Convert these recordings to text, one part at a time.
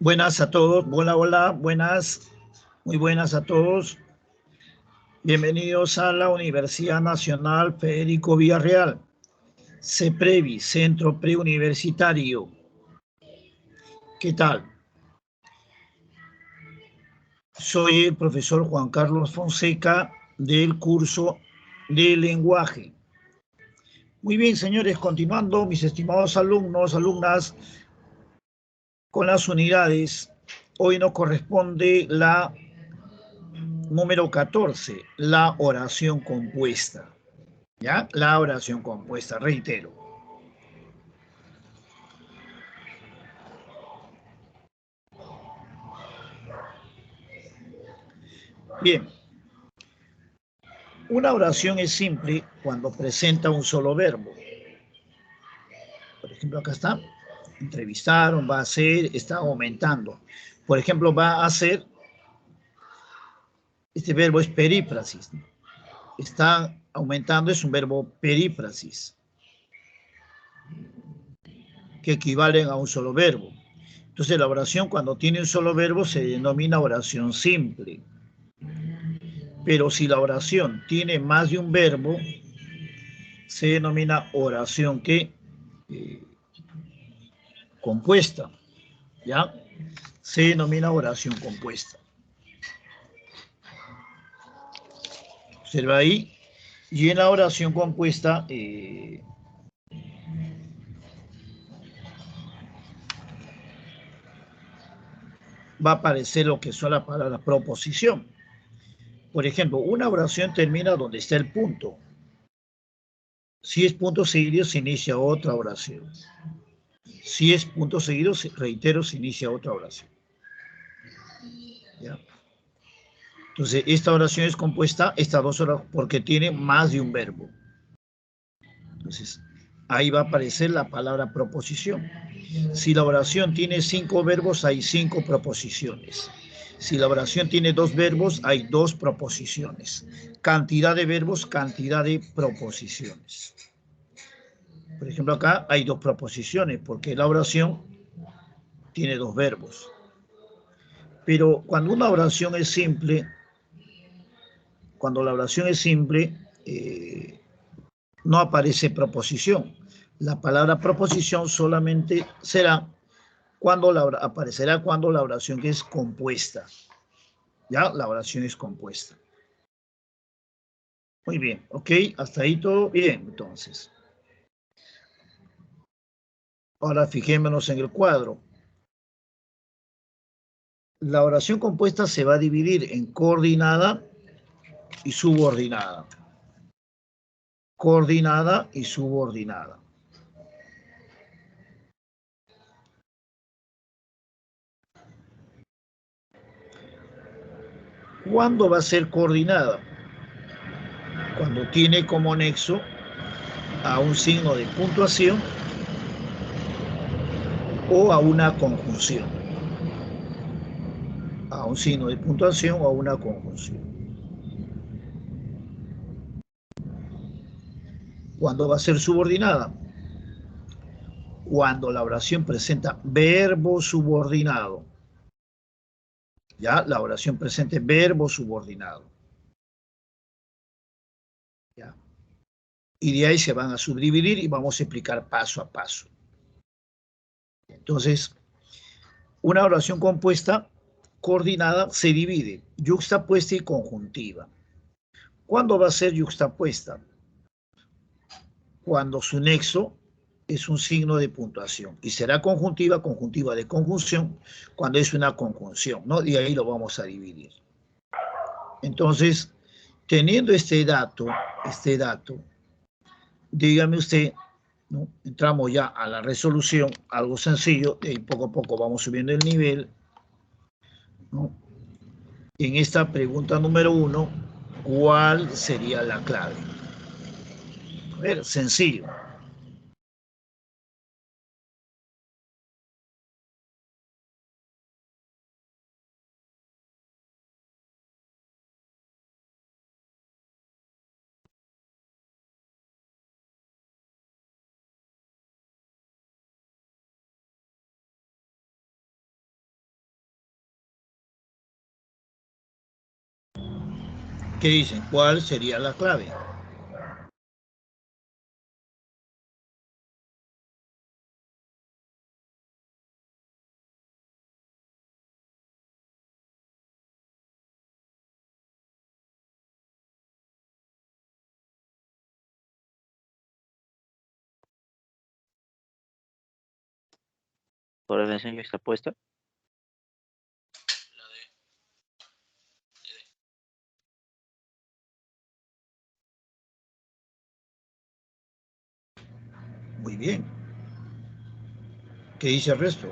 Buenas a todos, hola, hola, buenas, muy buenas a todos. Bienvenidos a la Universidad Nacional Federico Villarreal, CEPREVI, Centro Preuniversitario. ¿Qué tal? Soy el profesor Juan Carlos Fonseca del curso de lenguaje. Muy bien, señores, continuando, mis estimados alumnos, alumnas, con las unidades. Hoy nos corresponde la número 14, la oración compuesta. ¿Ya? La oración compuesta, reitero. Bien, una oración es simple cuando presenta un solo verbo. Por ejemplo, acá está, entrevistaron, va a ser, está aumentando. Por ejemplo, va a ser, este verbo es perífrasis. Está aumentando, es un verbo perífrasis, que equivalen a un solo verbo. Entonces, la oración cuando tiene un solo verbo se denomina oración simple. Pero si la oración tiene más de un verbo, se denomina oración que compuesta, ¿ya? Se denomina oración compuesta. Observa ahí. Y en la oración compuesta va a aparecer lo que son las palabras proposición. Por ejemplo, una oración termina donde está el punto. Si es punto seguido, se inicia otra oración. Si es punto seguido, reitero, se inicia otra oración. ¿Ya? Entonces, esta oración es compuesta, estas dos oraciones, porque tiene más de un verbo. Entonces, ahí va a aparecer la palabra proposición. Si la oración tiene 5 verbos, hay 5 proposiciones. Si la oración tiene 2 verbos, hay 2 proposiciones. Cantidad de verbos, cantidad de proposiciones. Por ejemplo, acá hay 2 proposiciones, porque la oración tiene 2 verbos. Pero cuando una oración es simple, cuando la oración es simple, no aparece proposición. La palabra proposición solamente será aparecerá cuando la oración es compuesta. Ya, la oración es compuesta. Muy bien, ok, hasta ahí todo bien, entonces. Ahora fijémonos en el cuadro. La oración compuesta se va a dividir en coordinada y subordinada. Coordinada y subordinada. ¿Cuándo va a ser coordinada? Cuando tiene como nexo a un signo de puntuación o a una conjunción. A un signo de puntuación o a una conjunción. ¿Cuándo va a ser subordinada? Cuando la oración presenta verbo subordinado. Ya, la oración presente verbo subordinado. ¿Ya? Y de ahí se van a subdividir y vamos a explicar paso a paso. Entonces, una oración compuesta coordinada se divide, yuxtapuesta y conjuntiva. ¿Cuándo va a ser yuxtapuesta? Cuando su nexo es un signo de puntuación. Y será conjuntiva, conjuntiva de conjunción, cuando es una conjunción, ¿no? Y ahí lo vamos a dividir. Entonces, teniendo este dato, dígame usted, ¿no? Entramos ya a la resolución, algo sencillo, y poco a poco vamos subiendo el nivel, ¿no? En esta pregunta número 1, ¿cuál sería la clave? A ver, sencillo. ¿Qué dicen? ¿Cuál sería la clave? Correlación yuxtapuesta. Muy bien. ¿Qué dice el resto?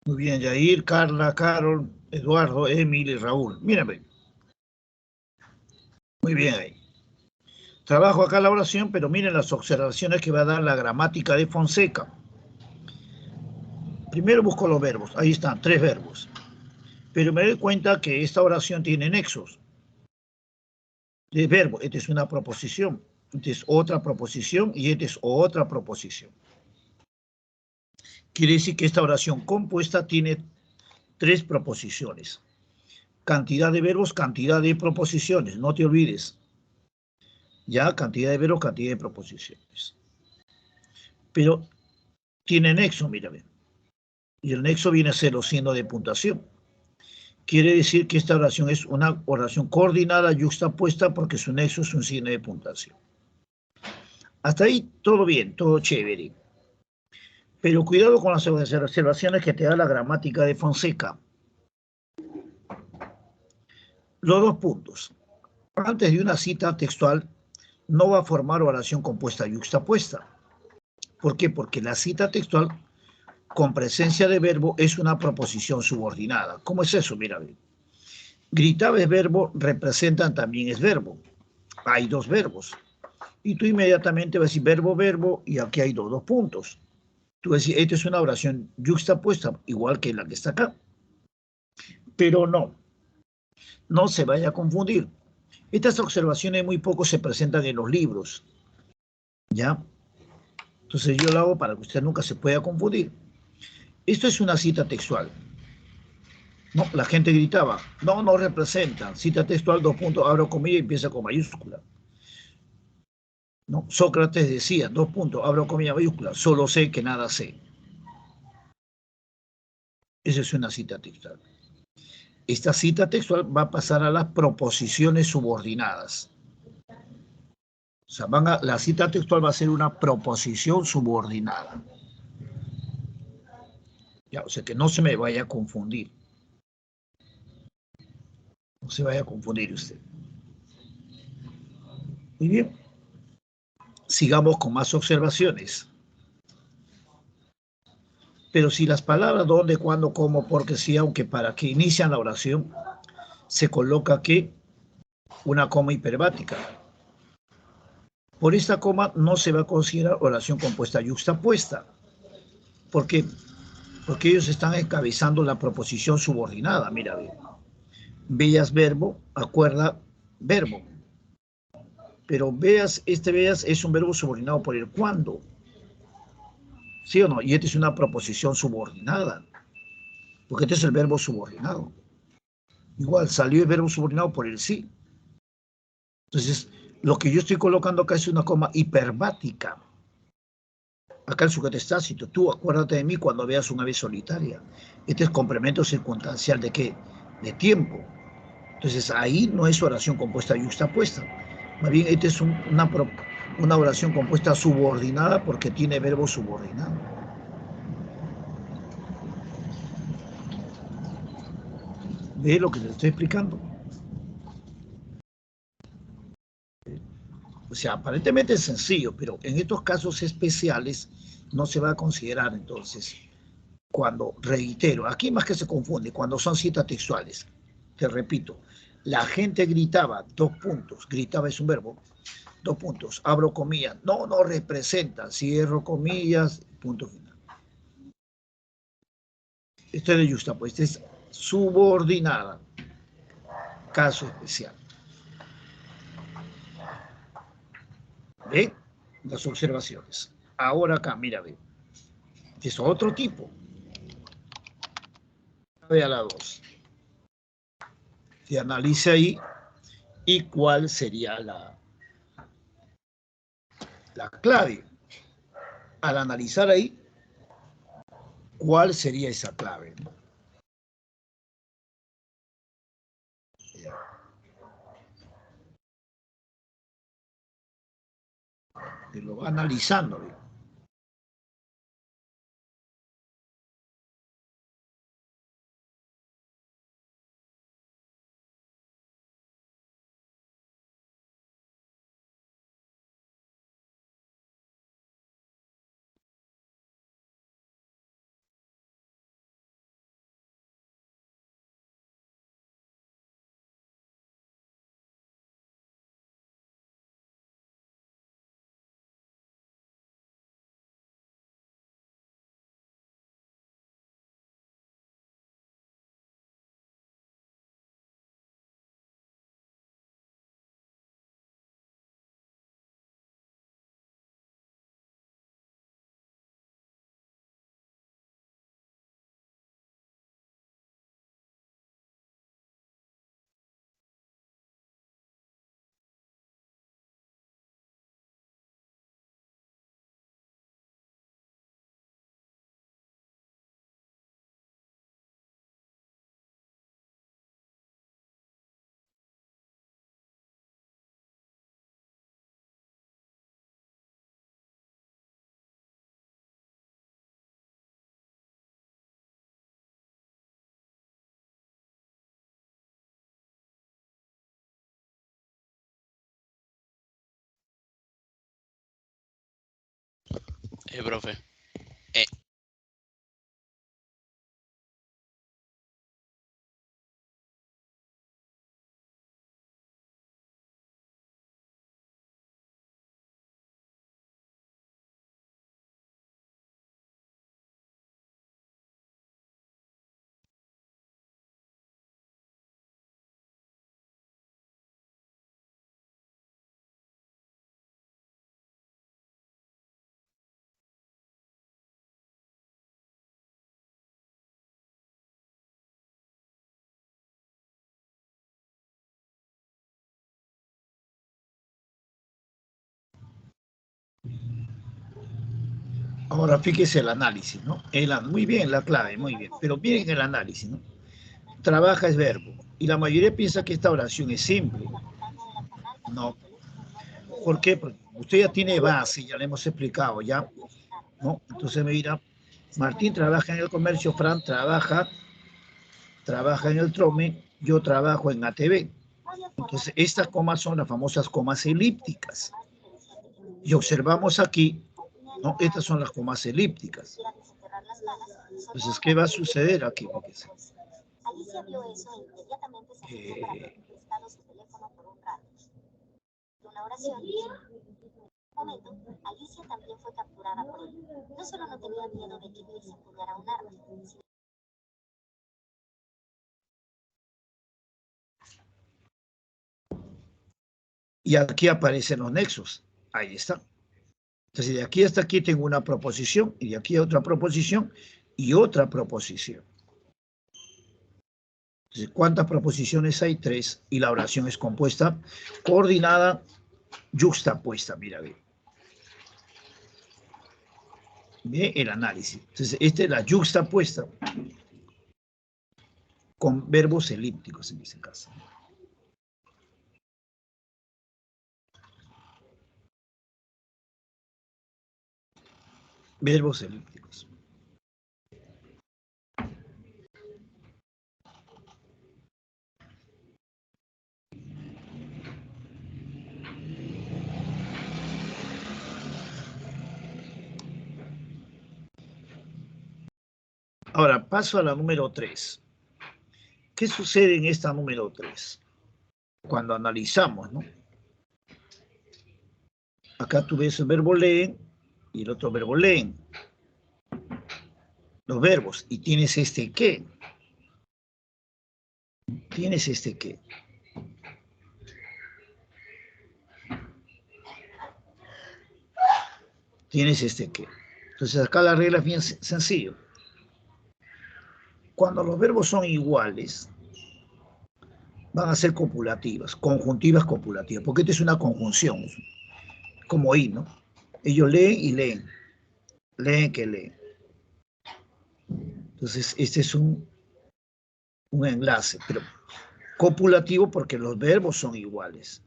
Muy bien, Yair, Carla, Carol, Eduardo, Emil y Raúl. Mírame. Muy bien ahí. Trabajo acá la oración, pero miren las observaciones que va a dar la gramática de Fonseca. Primero busco los verbos. Ahí están, 3 verbos. Pero me doy cuenta que esta oración tiene nexos de verbo. Esta es una proposición, esta es otra proposición y esta es otra proposición. Quiere decir que esta oración compuesta tiene 3 proposiciones. Cantidad de verbos, cantidad de proposiciones. No te olvides. Ya, cantidad de verbos, cantidad de proposiciones. Pero tiene nexo, mírame. Y el nexo viene a ser los signos de puntuación. Quiere decir que esta oración es una oración coordinada, yuxtapuesta, porque su nexo es un signo de puntuación. Hasta ahí todo bien, todo chévere. Pero cuidado con las observaciones que te da la gramática de Fonseca. Los 2 puntos. Antes de una cita textual, no va a formar oración compuesta yuxtapuesta. ¿Por qué? Porque la cita textual con presencia de verbo es una proposición subordinada. ¿Cómo es eso? Mira, gritaba es verbo, representan también es verbo. Hay 2 verbos. Y tú inmediatamente vas a decir verbo, verbo, y aquí hay 2 puntos. Tú vas a decir, esta es una oración yuxtapuesta, igual que la que está acá. Pero no se vaya a confundir. Estas observaciones muy poco se presentan en los libros, ¿ya? Entonces yo lo hago para que usted nunca se pueda confundir. Esto es una cita textual. No, la gente gritaba, no representan. Cita textual, 2 puntos, abro comillas y empieza con mayúscula. ¿No? Sócrates decía, 2 puntos, abro comillas, mayúscula, solo sé que nada sé. Esa es una cita textual. Esta cita textual va a pasar a las proposiciones subordinadas. O sea, la cita textual va a ser una proposición subordinada. Ya, o sea, que no se me vaya a confundir. No se vaya a confundir usted. Muy bien. Sigamos con más observaciones. Pero si las palabras dónde, cuándo, cómo, porque sí, aunque para que inician la oración, se coloca aquí una coma hiperbática. Por esta coma no se va a considerar oración compuesta yuxtapuesta. ¿Por qué? Porque ellos están encabezando la proposición subordinada. Mira, veas verbo, acuerda verbo. Pero veas es un verbo subordinado por el cuándo. ¿Sí o no? Y esta es una proposición subordinada. Porque este es el verbo subordinado. Igual salió el verbo subordinado por el sí. Entonces, lo que yo estoy colocando acá es una coma hiperbática. Acá el sujeto es tácito. Tú acuérdate de mí cuando veas una ave solitaria. Este es complemento circunstancial de qué? De tiempo. Entonces, ahí no es oración compuesta yuxtapuesta. Más bien, esta es una oración compuesta subordinada porque tiene verbo subordinado. ¿Ve lo que les estoy explicando? O sea, aparentemente es sencillo, pero en estos casos especiales no se va a considerar entonces cuando, reitero, aquí más que se confunde, cuando son citas textuales. Te repito, la gente gritaba, 2 puntos, gritaba es un verbo, 2 puntos, abro comillas, no representa, cierro comillas, punto final. Esto es de justapuesta, es subordinada, caso especial. ¿Ve? Las observaciones. Ahora acá, mira, ve. Es otro tipo. Ve a la 2. Se analiza ahí y cuál sería la clave. Al analizar ahí, ¿cuál sería esa clave? Que lo va analizando. ¿Ve? Profe. Eh, Ahora fíjese el análisis, ¿no? Muy bien, la clave, muy bien. Pero miren el análisis, ¿no? Trabaja es verbo. Y la mayoría piensa que esta oración es simple. No. ¿Por qué? Porque usted ya tiene base, ya le hemos explicado, ¿ya? ¿No? Entonces me dirá, Martín trabaja en el comercio, Fran trabaja en el Trome, yo trabajo en ATV. Entonces, estas comas son las famosas comas elípticas. Y observamos aquí, ¿no? Estas son las comas elípticas. Entonces, ¿qué va a suceder aquí? Fíjese. Alicia vio eso e inmediatamente se acercó para pedir prestado su teléfono por un rato. Una oración. En un momento, Alicia también fue capturada por él. No solo no tenía miedo de que Bill se empuñara un arma, sino... Y aquí aparecen los nexos. Ahí está. Entonces, de aquí hasta aquí tengo una proposición, y de aquí otra proposición, y otra proposición. Entonces, ¿cuántas proposiciones hay? 3. Y la oración es compuesta, coordinada, yuxtapuesta. Mira, ve. Ve el análisis. Entonces, esta es la yuxtapuesta con verbos elípticos en este caso. Verbos elípticos. Ahora, paso a la número 3. ¿Qué sucede en esta número 3? Cuando analizamos, ¿no? Acá tú ves el verbo leen y el otro verbo leen. Los verbos. Y tienes este qué. Tienes este qué. Tienes este qué. Entonces acá la regla es bien sencillo. Cuando los verbos son iguales, van a ser copulativas, conjuntivas copulativas, porque esta es una conjunción, como y, ¿no? Ellos leen y leen. Leen que leen. Entonces, este es un enlace, pero copulativo porque los verbos son iguales.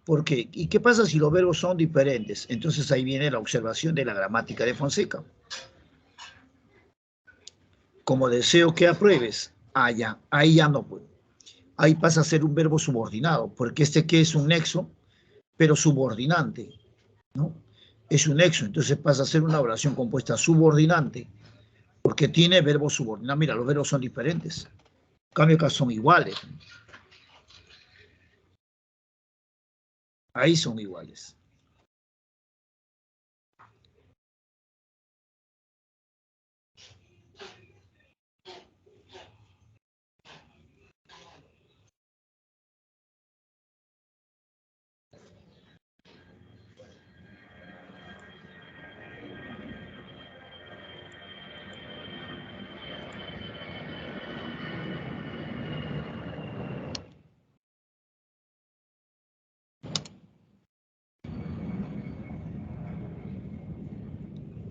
¿Por qué? ¿Y qué pasa si los verbos son diferentes? Entonces ahí viene la observación de la gramática de Fonseca. Como deseo que apruebes, ahí ya no puedo. Ahí pasa a ser un verbo subordinado, porque este que es un nexo, pero subordinante, ¿no? Es un nexo, entonces pasa a ser una oración compuesta subordinante, porque tiene verbos subordinados. Mira, los verbos son diferentes. En cambio, acá son iguales. Ahí son iguales.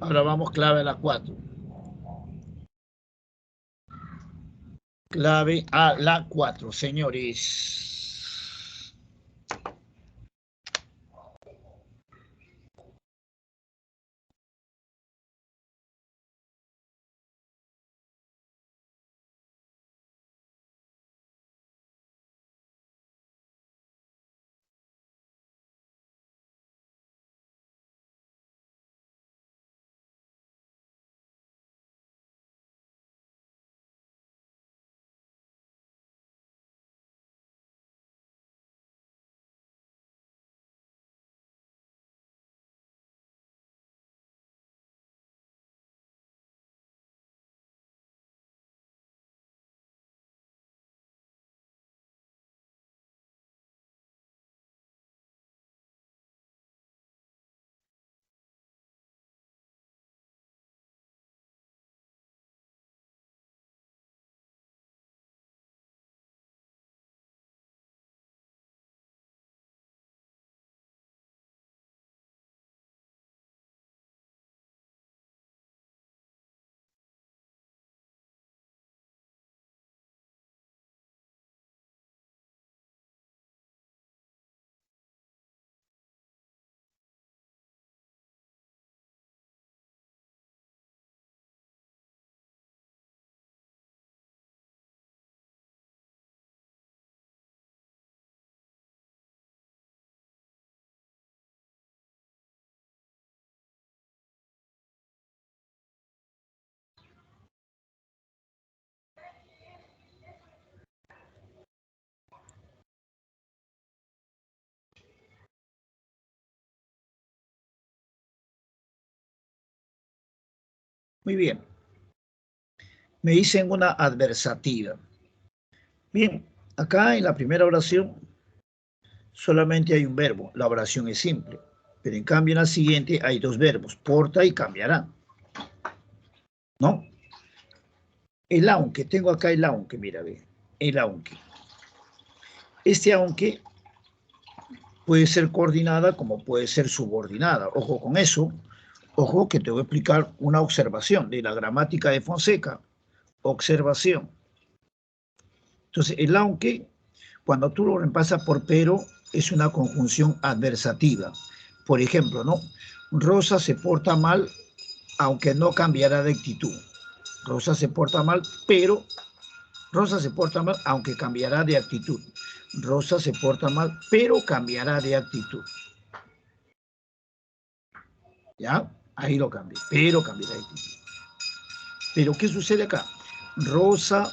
Ahora vamos clave a la 4. Clave a la 4, señores. Muy bien. Me dicen una adversativa. Bien, acá en la primera oración solamente hay un verbo. La oración es simple. Pero en cambio en la siguiente hay dos verbos. Porta y cambiará. ¿No? El aunque. Tengo acá el aunque. Mira, ve. El aunque. Este aunque puede ser coordinada como puede ser subordinada. Ojo con eso. Ojo que te voy a explicar una observación de la gramática de Fonseca. Observación. Entonces, el aunque, cuando tú lo reemplazas por pero, es una conjunción adversativa. Por ejemplo, ¿no? Rosa se porta mal, aunque no cambiará de actitud. Rosa se porta mal, pero Rosa se porta mal, aunque cambiará de actitud. Rosa se porta mal, pero cambiará de actitud. ¿Ya? Ahí lo cambié, pero cambiará de actitud. Pero ¿qué sucede acá? Rosa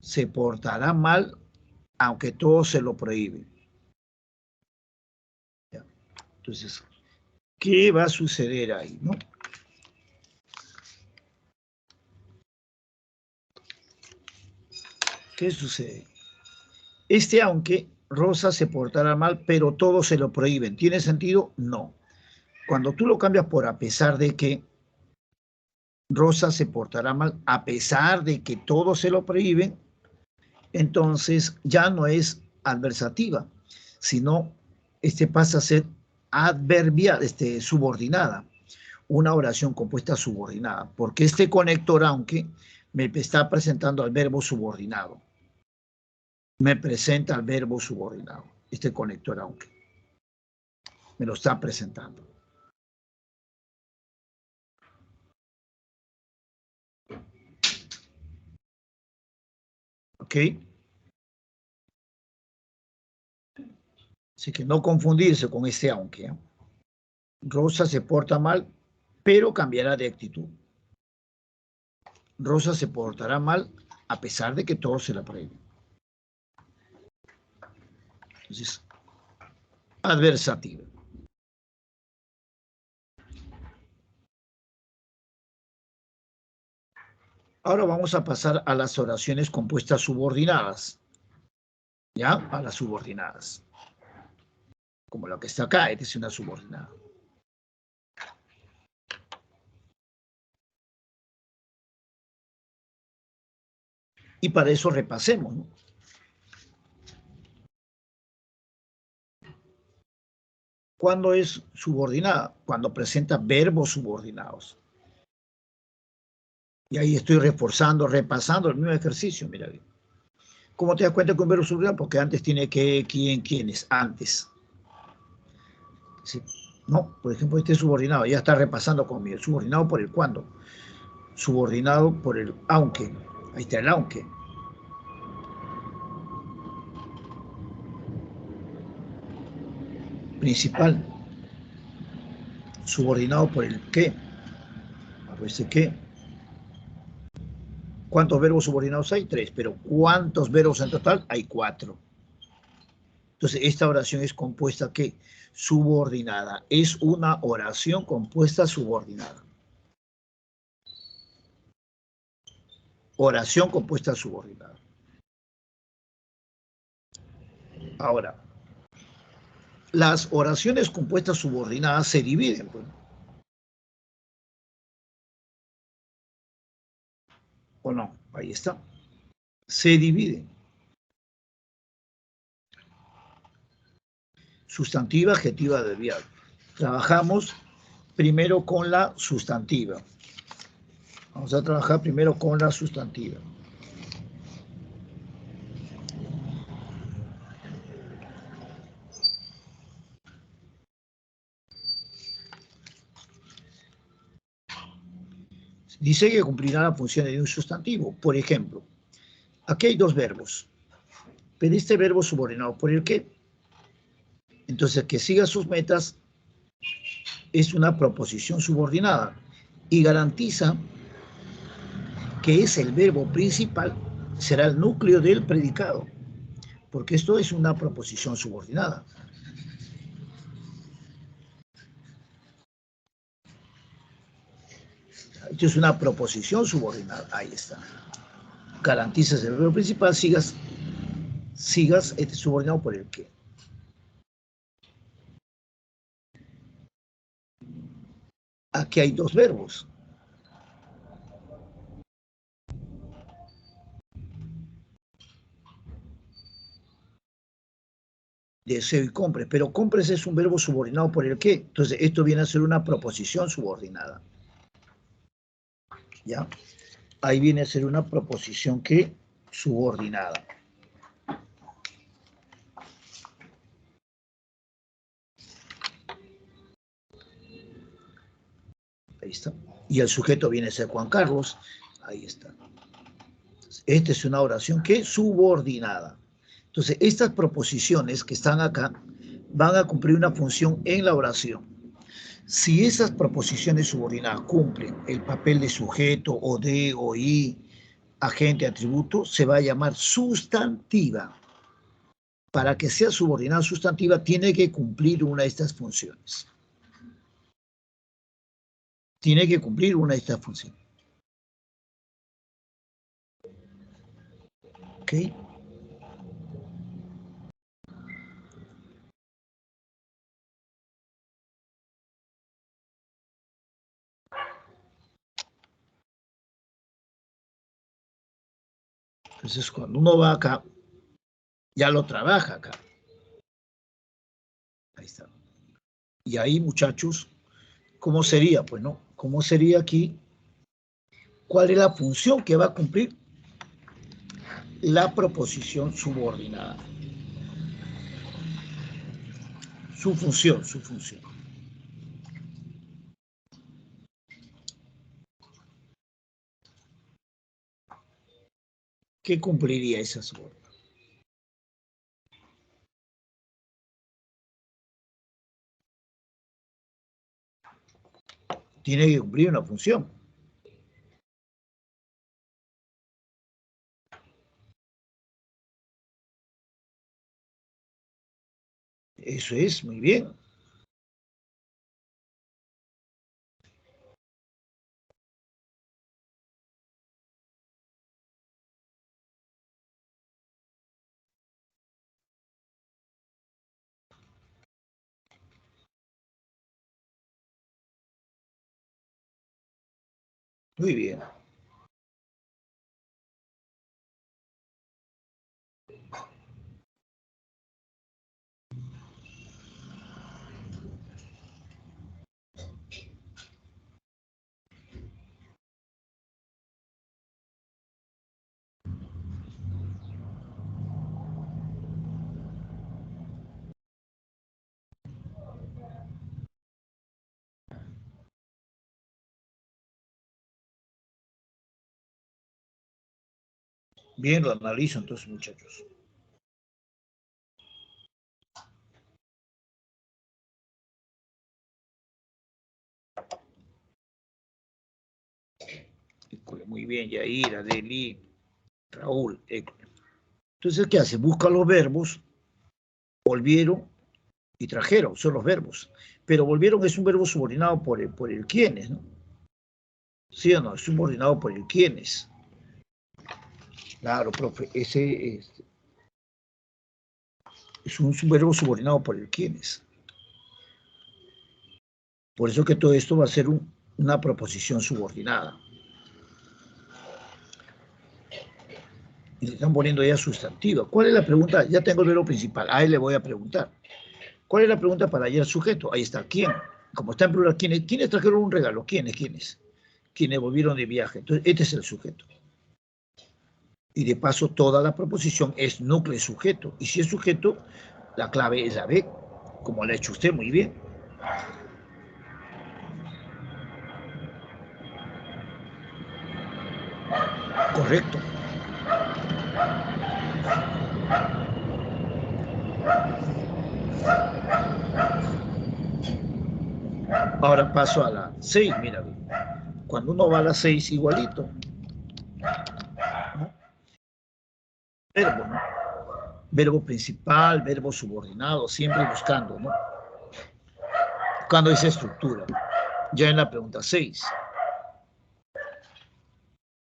se portará mal aunque todo se lo prohíbe. Entonces, ¿qué va a suceder ahí, no? ¿Qué sucede? Aunque Rosa se portará mal, pero todo se lo prohíben. ¿Tiene sentido? No. Cuando tú lo cambias por a pesar de que Rosa se portará mal, a pesar de que todo se lo prohíben, entonces ya no es adversativa, sino pasa a ser adverbial, subordinada, una oración compuesta subordinada, porque este conector aunque me está presentando al verbo subordinado, me presenta al verbo subordinado, este conector aunque me lo está presentando. ¿Ok? Así que no confundirse con aunque, ¿eh? Rosa se porta mal, pero cambiará de actitud. Rosa se portará mal a pesar de que todo se la prohíbe. Entonces, adversativa. Ahora vamos a pasar a las oraciones compuestas subordinadas. ¿Ya? A las subordinadas. Como la que está acá, esta es una subordinada. Y para eso repasemos, ¿no? ¿Cuándo es subordinada? Cuando presenta verbos subordinados. Y ahí estoy reforzando, repasando el mismo ejercicio, mira bien. ¿Cómo te das cuenta que un verbo subordinado? Porque antes tiene que, quién, quiénes, antes. ¿Sí? No, por ejemplo, este subordinado, ya está repasando conmigo. Subordinado por el cuándo. Subordinado por el aunque. Ahí está el aunque. Principal. Subordinado por el qué. Pues qué. ¿Cuántos verbos subordinados hay? 3. Pero ¿cuántos verbos en total? Hay 4. Entonces, esta oración es compuesta, ¿qué? Subordinada. Es una oración compuesta subordinada. Oración compuesta subordinada. Ahora, las oraciones compuestas subordinadas se dividen, pues. ¿O no? Ahí está. Se dividen. Sustantiva, adjetiva, adverbial. Trabajamos primero con la sustantiva. Vamos a trabajar primero con la sustantiva. Dice que cumplirá las funciones de un sustantivo. Por ejemplo, aquí hay 2 verbos, pero este verbo subordinado por el qué. Entonces, que siga sus metas es una proposición subordinada y garantiza que es el verbo principal, será el núcleo del predicado, porque esto es una proposición subordinada. Esto es una proposición subordinada. Ahí está. Garantizas el verbo principal, sigas subordinado por el qué. Aquí hay 2 verbos. Deseo y compres, pero compres es un verbo subordinado por el qué. Entonces, esto viene a ser una proposición subordinada. ¿Ya? Ahí viene a ser una proposición que subordinada. Ahí está. Y el sujeto viene a ser Juan Carlos. Ahí está. Esta es una oración que es subordinada. Entonces, estas proposiciones que están acá van a cumplir una función en la oración. Si esas proposiciones subordinadas cumplen el papel de sujeto o de o y, agente, atributo, se va a llamar sustantiva. Para que sea subordinada sustantiva, tiene que cumplir una de estas funciones. Tiene que cumplir una de estas funciones. ¿Ok? Entonces, cuando uno va acá, ya lo trabaja acá. Ahí está. Y ahí, muchachos, ¿cómo sería? Pues no, ¿cómo sería aquí? ¿Cuál es la función que va a cumplir la proposición subordinada? Su función, su función. ¿Qué cumpliría esa subordinada? Tiene que cumplir una función. Eso es, muy bien. Muy bien. Bien, lo analizo entonces, muchachos. Muy bien, Yair, Adeli, Raúl. Entonces, ¿qué hace? Busca los verbos, volvieron y trajeron, son los verbos. Pero volvieron es un verbo subordinado por el quienes, ¿no? ¿Sí o no? Es subordinado por el quienes. Claro, profe, ese es un verbo subordinado por el quienes. Por eso que todo esto va a ser una proposición subordinada. Y le están poniendo ya sustantiva. ¿Cuál es la pregunta? Ya tengo el verbo principal. A él le voy a preguntar. ¿Cuál es la pregunta para hallar sujeto? Ahí está. ¿Quién? Como está en plural, ¿quiénes trajeron un regalo? ¿Quiénes? Quienes volvieron de viaje. Entonces, este es el sujeto. Y de paso, toda la proposición es núcleo sujeto. Y si es sujeto, la clave es la B, como la ha hecho usted muy bien. Correcto. Ahora paso a la 6, mira. Cuando uno va a la 6, igualito. ¿No? Verbo, ¿no? Verbo principal, verbo subordinado, siempre buscando, ¿no? Buscando esa estructura. Ya en la pregunta 6.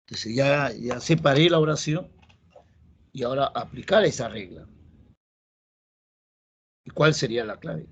Entonces ya separé la oración y ahora aplicar esa regla. ¿Y cuál sería la clave?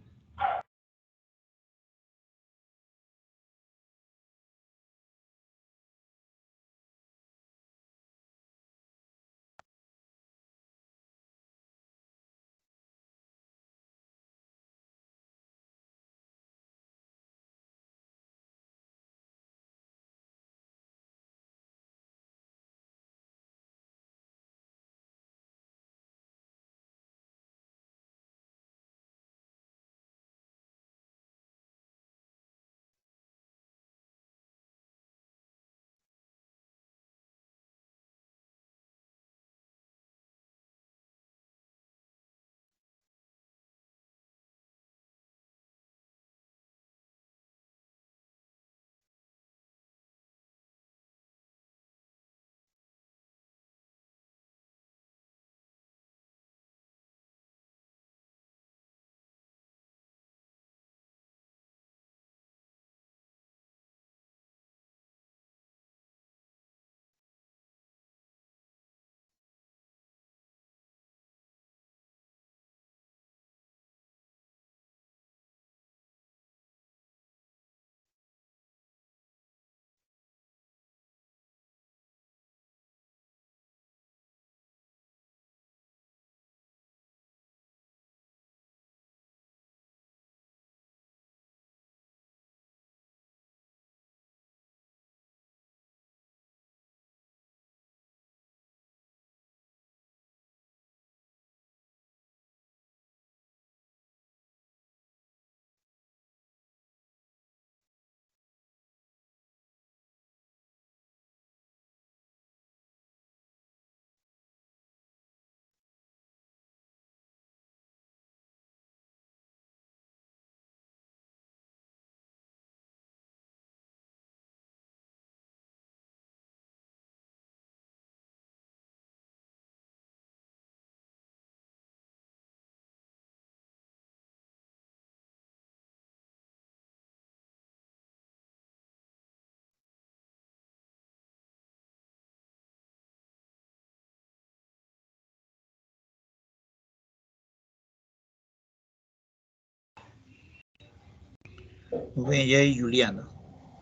Muy bien, ya hay Juliana.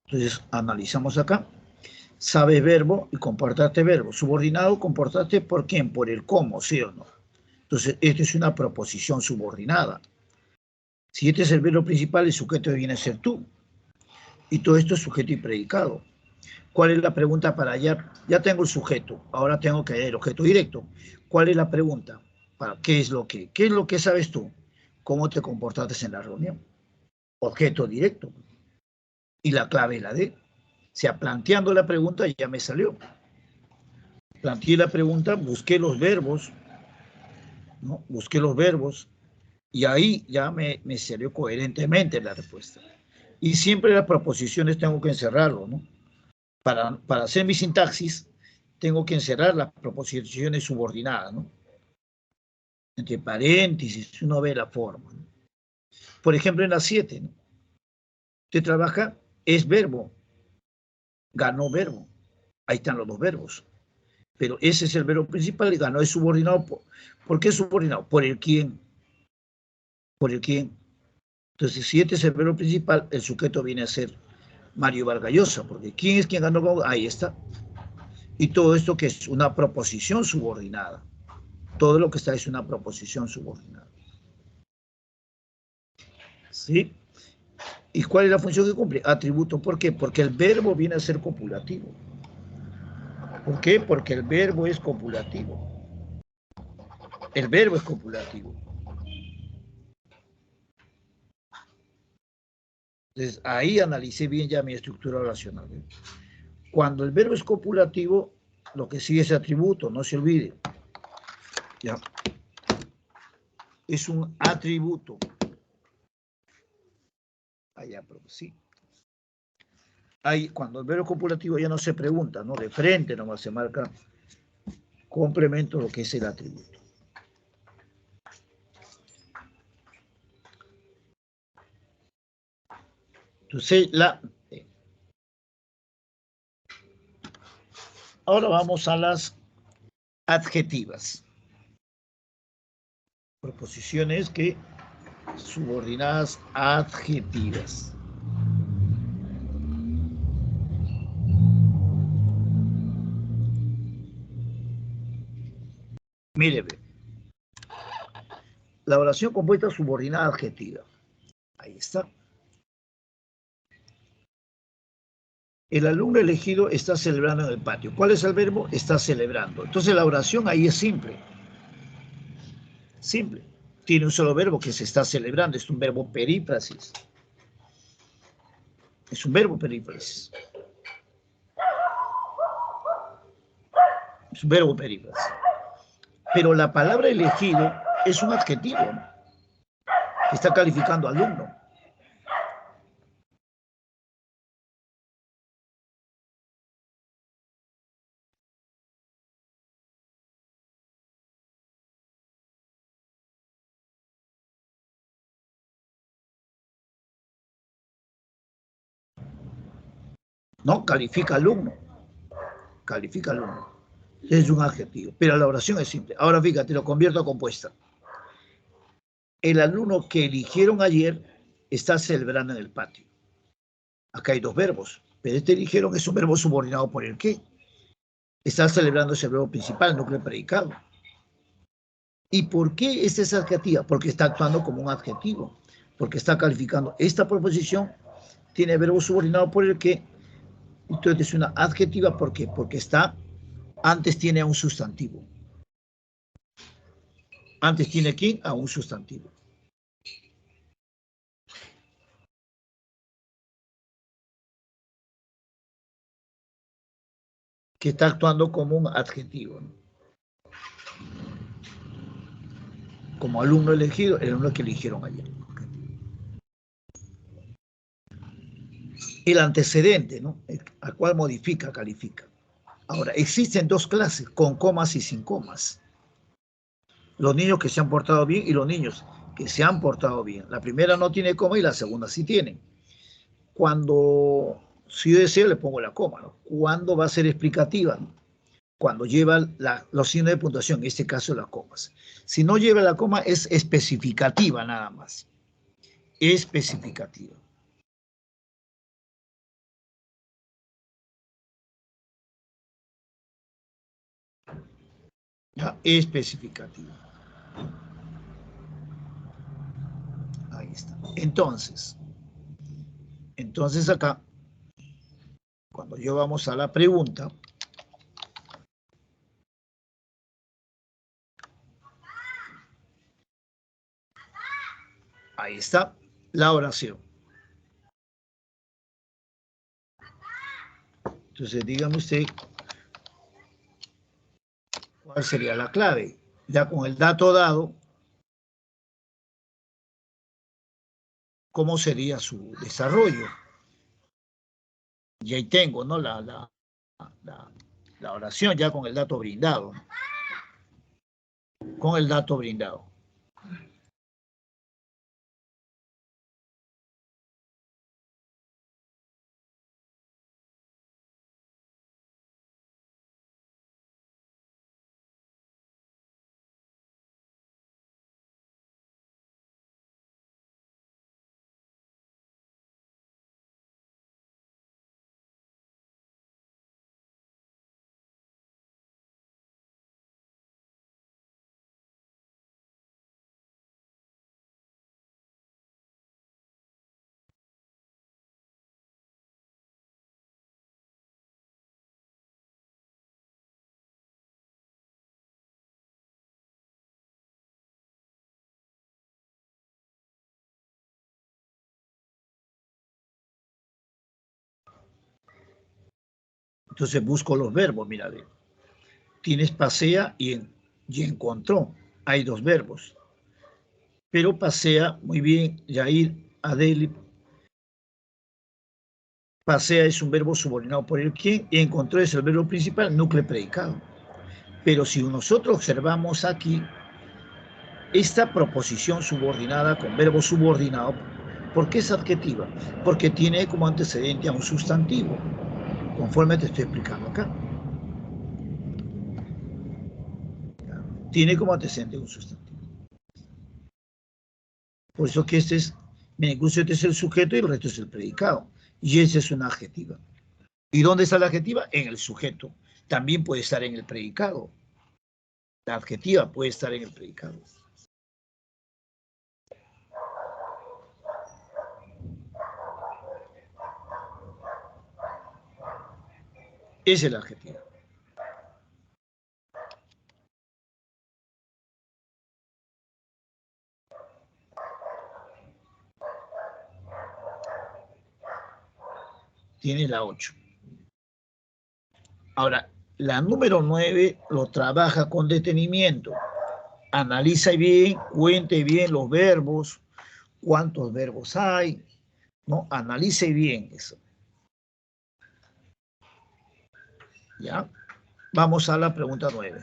Entonces, analizamos acá. Sabes verbo y comportarte verbo. Subordinado, comportarte por quién, por el cómo, ¿sí o no? Entonces, esto es una proposición subordinada. Si este es el verbo principal, el sujeto viene a ser tú. Y todo esto es sujeto y predicado. ¿Cuál es la pregunta para allá? Ya tengo el sujeto, ahora tengo que ver el objeto directo. ¿Cuál es la pregunta? ¿Qué es lo que sabes tú? ¿Cómo te comportaste en la reunión? Objeto directo. Y la clave es la D. O sea, planteando la pregunta ya me salió. Planteé la pregunta, busqué los verbos, ¿no? Busqué los verbos y ahí ya me salió coherentemente la respuesta. Y siempre las proposiciones tengo que encerrarlo, ¿no? Para hacer mi sintaxis, tengo que encerrar las proposiciones subordinadas, ¿no? Entre paréntesis, uno ve la forma, ¿no? Por ejemplo, en la 7, ¿no? Usted trabaja, es verbo, ganó verbo. Ahí están los dos verbos. Pero ese es el verbo principal y ganó es subordinado. ¿Por qué es subordinado? Por el quién. Por el quién. Entonces, si este es el verbo principal, el sujeto viene a ser Mario Vargas Llosa, porque ¿quién es quien ganó? Ahí está. Y todo esto que es una proposición subordinada. Todo lo que está es una proposición subordinada. ¿Sí? ¿Y cuál es la función que cumple? Atributo. ¿Por qué? Porque el verbo viene a ser copulativo. ¿Por qué? Porque el verbo es copulativo. El verbo es copulativo. Entonces, ahí analicé bien ya mi estructura oracional. Cuando el verbo es copulativo, lo que sigue es atributo, no se olvide. ¿Ya? Es un atributo. Allá, pero sí. Ahí, cuando el verbo copulativo ya no se pregunta, ¿no? De frente nomás se marca complemento lo que es el atributo. Entonces, ahora vamos a las adjetivas. Proposiciones que subordinadas adjetivas. Mire, la oración compuesta subordinada adjetiva. Ahí está. El alumno elegido está celebrando en el patio. ¿Cuál es el verbo? Está celebrando. Entonces la oración ahí es simple. Simple. Tiene un solo verbo que se está celebrando. Es un verbo perífrasis. Es un verbo perífrasis. Es un verbo perífrasis. Pero la palabra elegido es un adjetivo, ¿no? Que está calificando al alumno. No, califica al alumno. Califica al alumno. Es un adjetivo. Pero la oración es simple. Ahora fíjate, lo convierto a compuesta. El alumno que eligieron ayer está celebrando en el patio. Acá hay dos verbos, pero este eligieron es un verbo subordinado por el qué. Está celebrando ese verbo principal, el núcleo predicado. ¿Y por qué esta es adjetiva? Porque está actuando como un adjetivo, porque está calificando esta proposición, tiene verbo subordinado por el qué, entonces es una adjetiva, ¿por qué? Porque está, antes tiene a un sustantivo. Antes tiene aquí a un sustantivo. Que está actuando como un adjetivo, ¿no? Como alumno elegido, el alumno que eligieron ayer. El antecedente, ¿no? Al cual modifica, califica. Ahora, existen dos clases, con comas y sin comas. Los niños que se han portado bien y los niños que se han portado bien. La primera no tiene coma y la segunda sí tiene. Cuando, si yo deseo, le pongo la coma, ¿no? ¿Cuándo va a ser explicativa? Cuando lleva los signos de puntuación, en este caso las comas. Si no lleva la coma, es especificativa nada más. Especificativa. ¿Ya? Especificativo. Ahí está. Entonces acá, cuando yo vamos a la pregunta, ahí está la oración. Entonces, dígame usted, ¿cuál sería la clave? Ya con el dato dado, ¿cómo sería su desarrollo? Y ahí tengo, ¿no? La oración ya con el dato brindado. Con el dato brindado. Entonces busco los verbos, mira, ve. Tienes pasea y encontró. Hay dos verbos. Pero pasea, muy bien, Yair, Adeli. Pasea es un verbo subordinado por el quién y encontró es el verbo principal, núcleo predicado. Pero si nosotros observamos aquí, esta proposición subordinada con verbo subordinado, ¿por qué es adjetiva? Porque tiene como antecedente a un sustantivo, conforme te estoy explicando acá. Tiene como antecedente un sustantivo. Por eso que este es, incluso este es el sujeto y el resto es el predicado. Y esa es una adjetiva. ¿Y dónde está la adjetiva? En el sujeto. También puede estar en el predicado. La adjetiva puede estar en el predicado. Esa es la adjetiva. Tiene la 8. Ahora, la número 9 lo trabaja con detenimiento. Analiza bien, cuente bien los verbos, cuántos verbos hay, ¿no? Analice bien eso. ¿Ya? Vamos a la pregunta 9.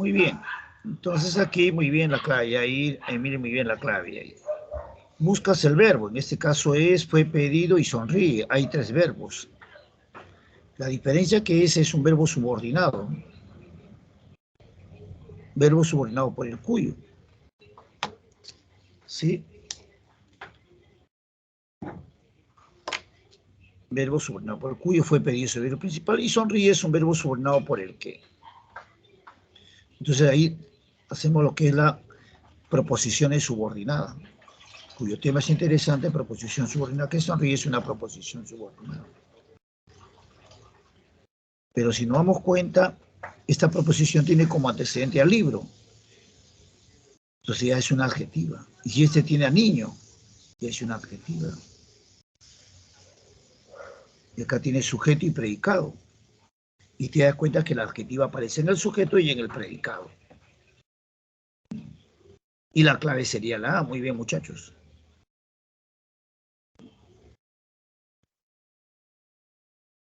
Muy bien. Entonces aquí muy bien la clave. Ahí miren muy bien la clave. Ahí. Buscas el verbo. En este caso fue pedido y sonríe. Hay 3 verbos. La diferencia que es un verbo subordinado. Verbo subordinado por el cuyo. ¿Sí? Verbo subordinado por el cuyo fue pedido ese verbo principal. Y sonríe es un verbo subordinado por el que. Entonces ahí hacemos lo que es la proposiciones subordinada, cuyo tema es interesante. Proposición subordinada que sonríe es una proposición subordinada. Pero si nos damos cuenta, esta proposición tiene como antecedente al libro. Entonces ya es una adjetiva. Y si este tiene a niño, ya es una adjetiva. Y acá tiene sujeto y predicado. Y te das cuenta que la adjetiva aparece en el sujeto y en el predicado. Y la clave sería la A. Muy bien, muchachos.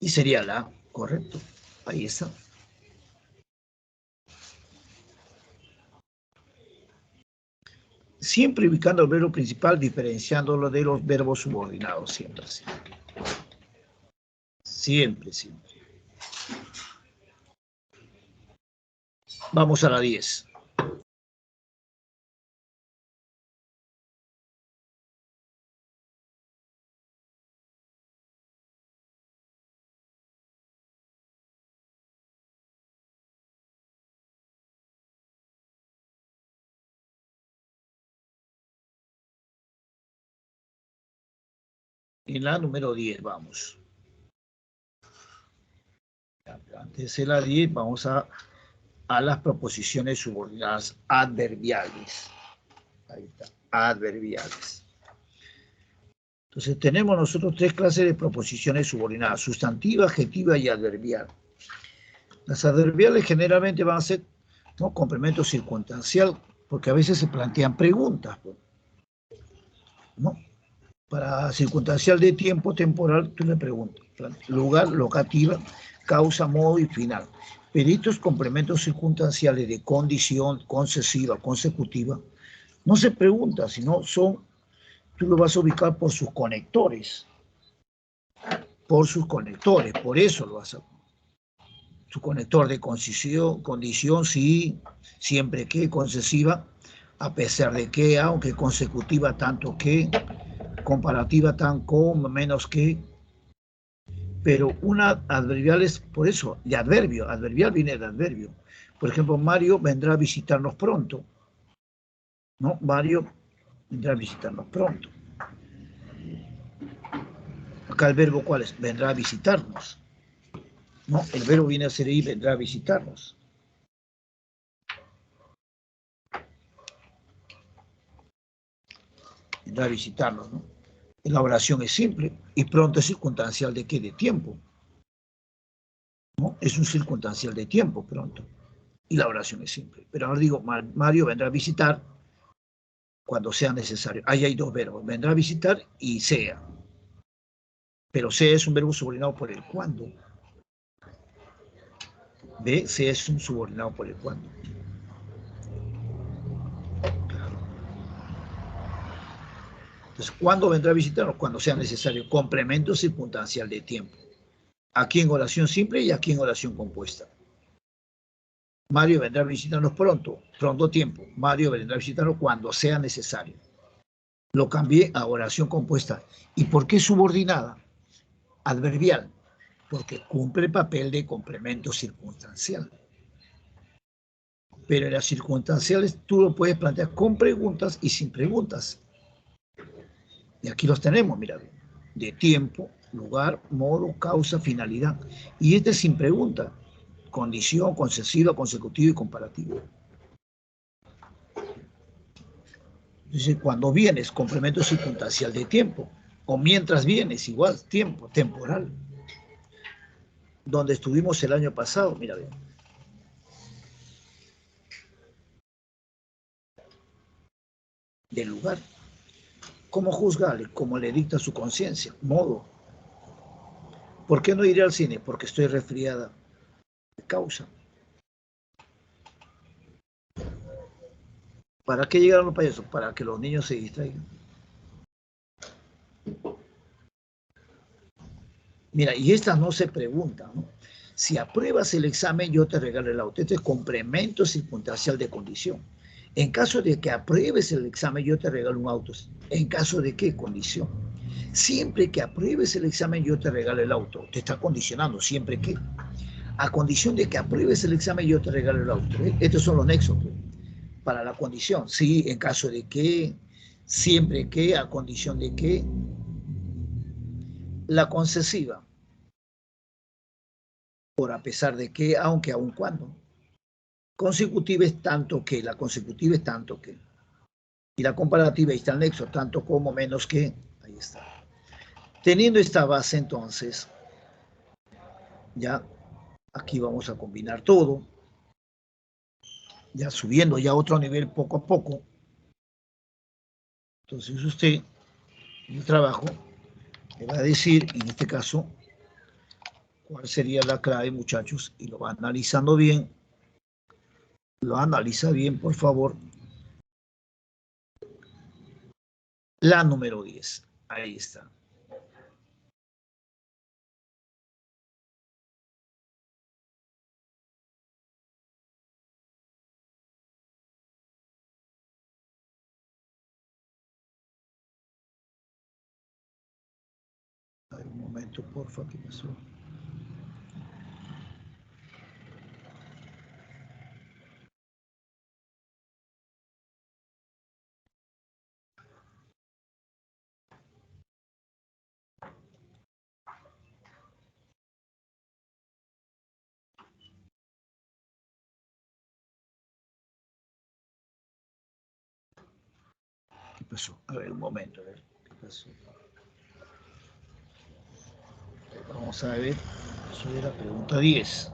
Y sería la A, correcto. Ahí está. Siempre ubicando el verbo principal, diferenciándolo de los verbos subordinados, siempre así. Siempre, siempre. Vamos a la 10. En la número 10 vamos. Antes de la 10 vamos a las proposiciones subordinadas adverbiales. Ahí está, adverbiales. Entonces tenemos nosotros 3 clases de proposiciones subordinadas: sustantiva, adjetiva y adverbial. Las adverbiales generalmente van a ser, ¿no?, complemento circunstancial, porque a veces se plantean preguntas, ¿no? Para circunstancial de tiempo, temporal, tú le preguntas lugar, locativa, causa, modo y final. Pero estos complementos circunstanciales de condición, concesiva, consecutiva, no se pregunta, sino tú lo vas a ubicar por sus conectores. Por sus conectores, por eso lo vas a... Su conector de condición, sí, siempre que, concesiva, a pesar de que, aunque, consecutiva, tanto que, comparativa, tan como, menos que. Pero una adverbial es por eso, de adverbio. Adverbial viene de adverbio. Por ejemplo, Mario vendrá a visitarnos pronto. ¿No? Mario vendrá a visitarnos pronto. Acá el verbo, ¿cuál es? Vendrá a visitarnos. ¿No? El verbo viene a ser ahí, vendrá a visitarnos. Vendrá a visitarnos, ¿no? La oración es simple y pronto es circunstancial de qué, de tiempo. ¿No? Es un circunstancial de tiempo pronto. Y la oración es simple. Pero ahora digo, Mario vendrá a visitar cuando sea necesario. Ahí hay 2 verbos, vendrá a visitar y sea. Pero sea es un verbo subordinado por el cuando. ¿Ve? Sea es un subordinado por el cuando. Entonces, ¿cuándo vendrá a visitarnos? Cuando sea necesario. Complemento circunstancial de tiempo. Aquí en oración simple y aquí en oración compuesta. Mario vendrá a visitarnos pronto, pronto tiempo. Mario vendrá a visitarnos cuando sea necesario. Lo cambié a oración compuesta. ¿Y por qué subordinada? Adverbial, porque cumple el papel de complemento circunstancial. Pero en las circunstanciales tú lo puedes plantear con preguntas y sin preguntas. Y aquí los tenemos, mira, de tiempo, lugar, modo, causa, finalidad. Y este sin pregunta, condición, concesiva, consecutivo y comparativo. Entonces, cuando vienes, complemento circunstancial de tiempo, o mientras vienes, igual, tiempo, temporal. Donde estuvimos el año pasado, mira, bien. Del lugar. ¿Cómo juzgarle? Como le dicta su conciencia. Modo. ¿Por qué no iré al cine? Porque estoy resfriada. Causa. ¿Para qué llegaron los payasos? Para que los niños se distraigan. Mira, y estas no se preguntan, ¿no? Si apruebas el examen, yo te regalo el auto. Este es complemento circunstancial de condición. En caso de que apruebes el examen, yo te regalo un auto. ¿En caso de qué condición? Siempre que apruebes el examen, yo te regalo el auto. Te está condicionando, siempre que. A condición de que apruebes el examen, yo te regalo el auto. Estos son los nexos, pues, para la condición. Sí, en caso de que, siempre que, a condición de que. La concesiva, por a pesar de que, aunque, aun cuando. Consecutiva es tanto que, la consecutiva es tanto que. Y la comparativa está el nexo, tanto como menos que. Ahí está. Teniendo esta base, entonces, ya aquí vamos a combinar todo, ya subiendo ya a otro nivel poco a poco. Entonces usted, en el trabajo, le va a decir, en este caso, cuál sería la clave, muchachos, y lo va analizando bien. Lo analiza bien, por favor. La número 10. Ahí está. A ver, un momento, porfa, ¿qué pasó? ¿Qué pasó? A ver, un momento, a ver, ¿qué pasó? Vamos a ver, eso era pregunta 10.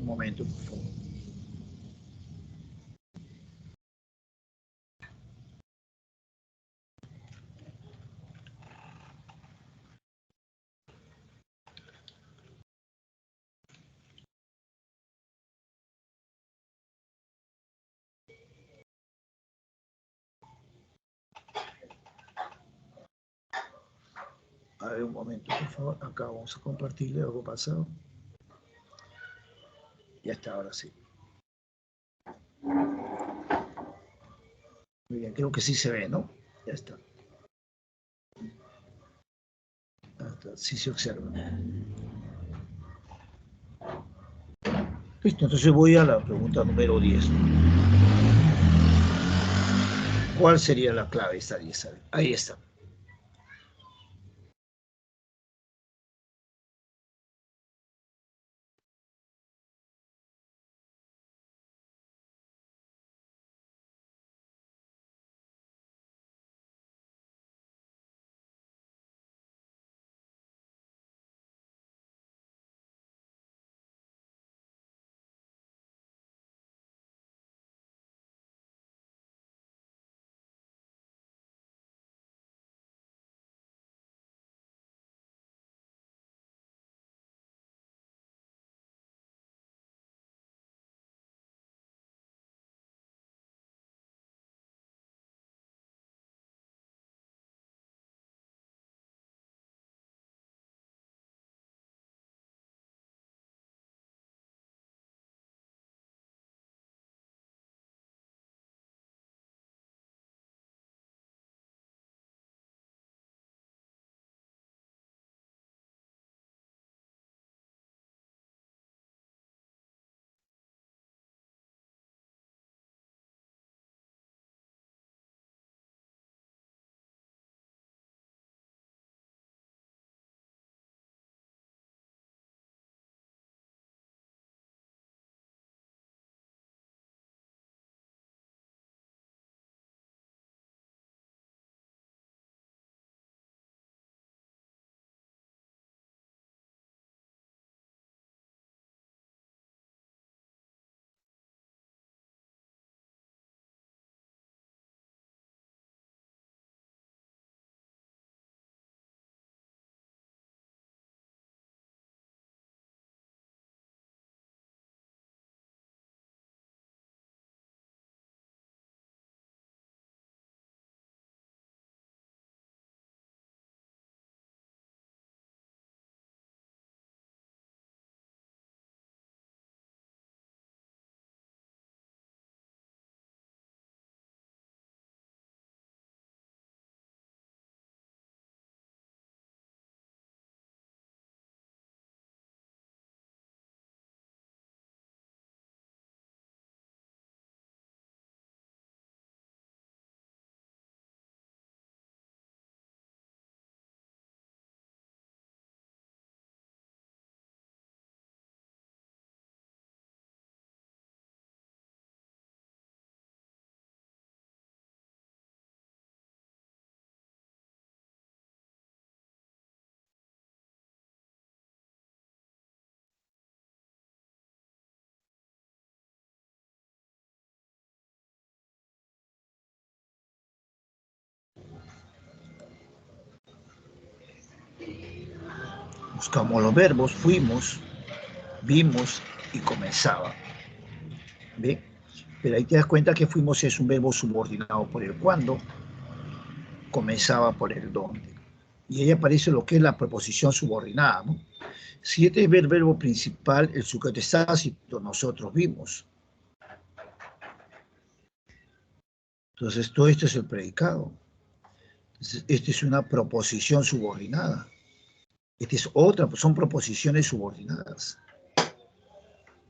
Un momento, por favor. A ver, un momento, por favor. Acá vamos a compartirle algo pasado. Ya está, ahora sí. Muy bien, creo que sí se ve, ¿no? Ya está. Hasta, sí se observa. Listo, entonces voy a la pregunta número 10. ¿Cuál sería la clave esta 10? Ahí está. Buscamos los verbos, fuimos, vimos y comenzaba. ¿Ve? Pero ahí te das cuenta que fuimos es un verbo subordinado por el cuándo, comenzaba por el dónde. Y ahí aparece lo que es la preposición subordinada, ¿no? Si este es el verbo principal, el sujeto está tácito, nosotros vimos. Entonces, todo esto es el predicado. Entonces, esta es una proposición subordinada. Esta es otra, son proposiciones subordinadas.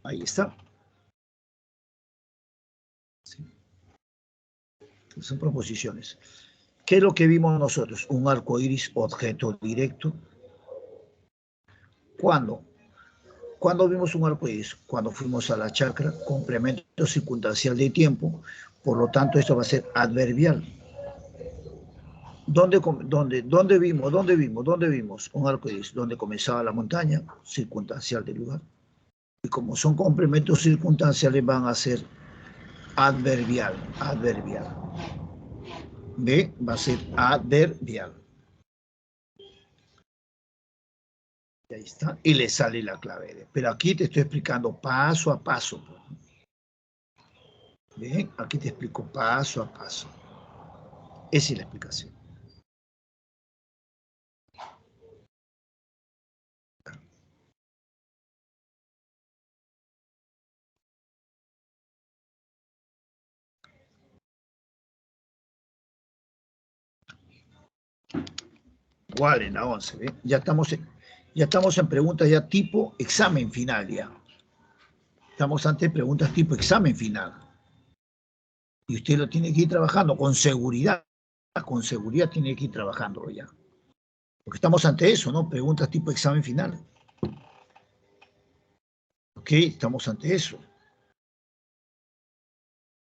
Ahí está. ¿Sí? Son proposiciones. ¿Qué es lo que vimos nosotros? Un arco iris objeto directo. ¿Cuándo? ¿Cuándo vimos un arco iris? Cuando fuimos a la chacra, complemento circunstancial de tiempo. Por lo tanto, esto va a ser adverbial. ¿Dónde vimos un arco iris? Donde comenzaba la montaña, circunstancial del lugar. Y como son complementos circunstanciales, van a ser adverbial. B va a ser adverbial. Y ahí está. Y le sale la clave. Pero aquí te estoy explicando paso a paso. Bien, aquí te explico paso a paso. Esa es la explicación. Igual en la 11, ¿ve? Ya estamos en preguntas ya tipo examen final ya. Estamos ante preguntas tipo examen final. Y usted lo tiene que ir trabajando con seguridad tiene que ir trabajándolo ya. Porque estamos ante eso, ¿no? Preguntas tipo examen final. ¿Ok? Estamos ante eso.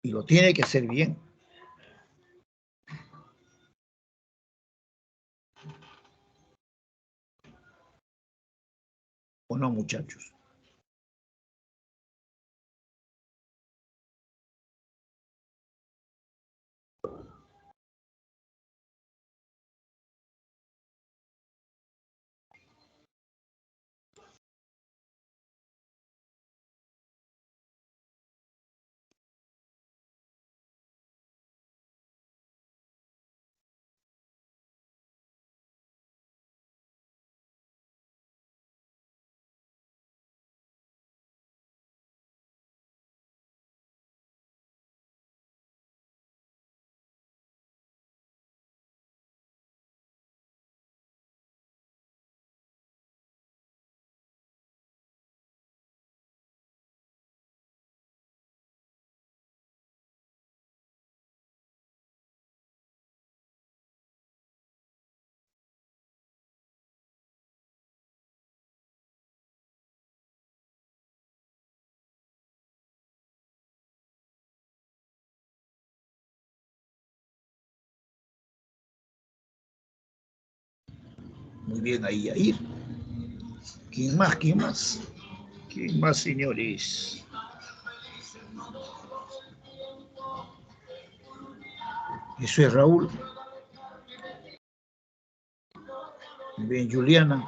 Y lo tiene que hacer bien. ¿O no, muchachos? Muy bien ahí, Yair. ¿Quién más? ¿Quién más? ¿Quién más, señores? Eso es Raúl. Bien, Juliana.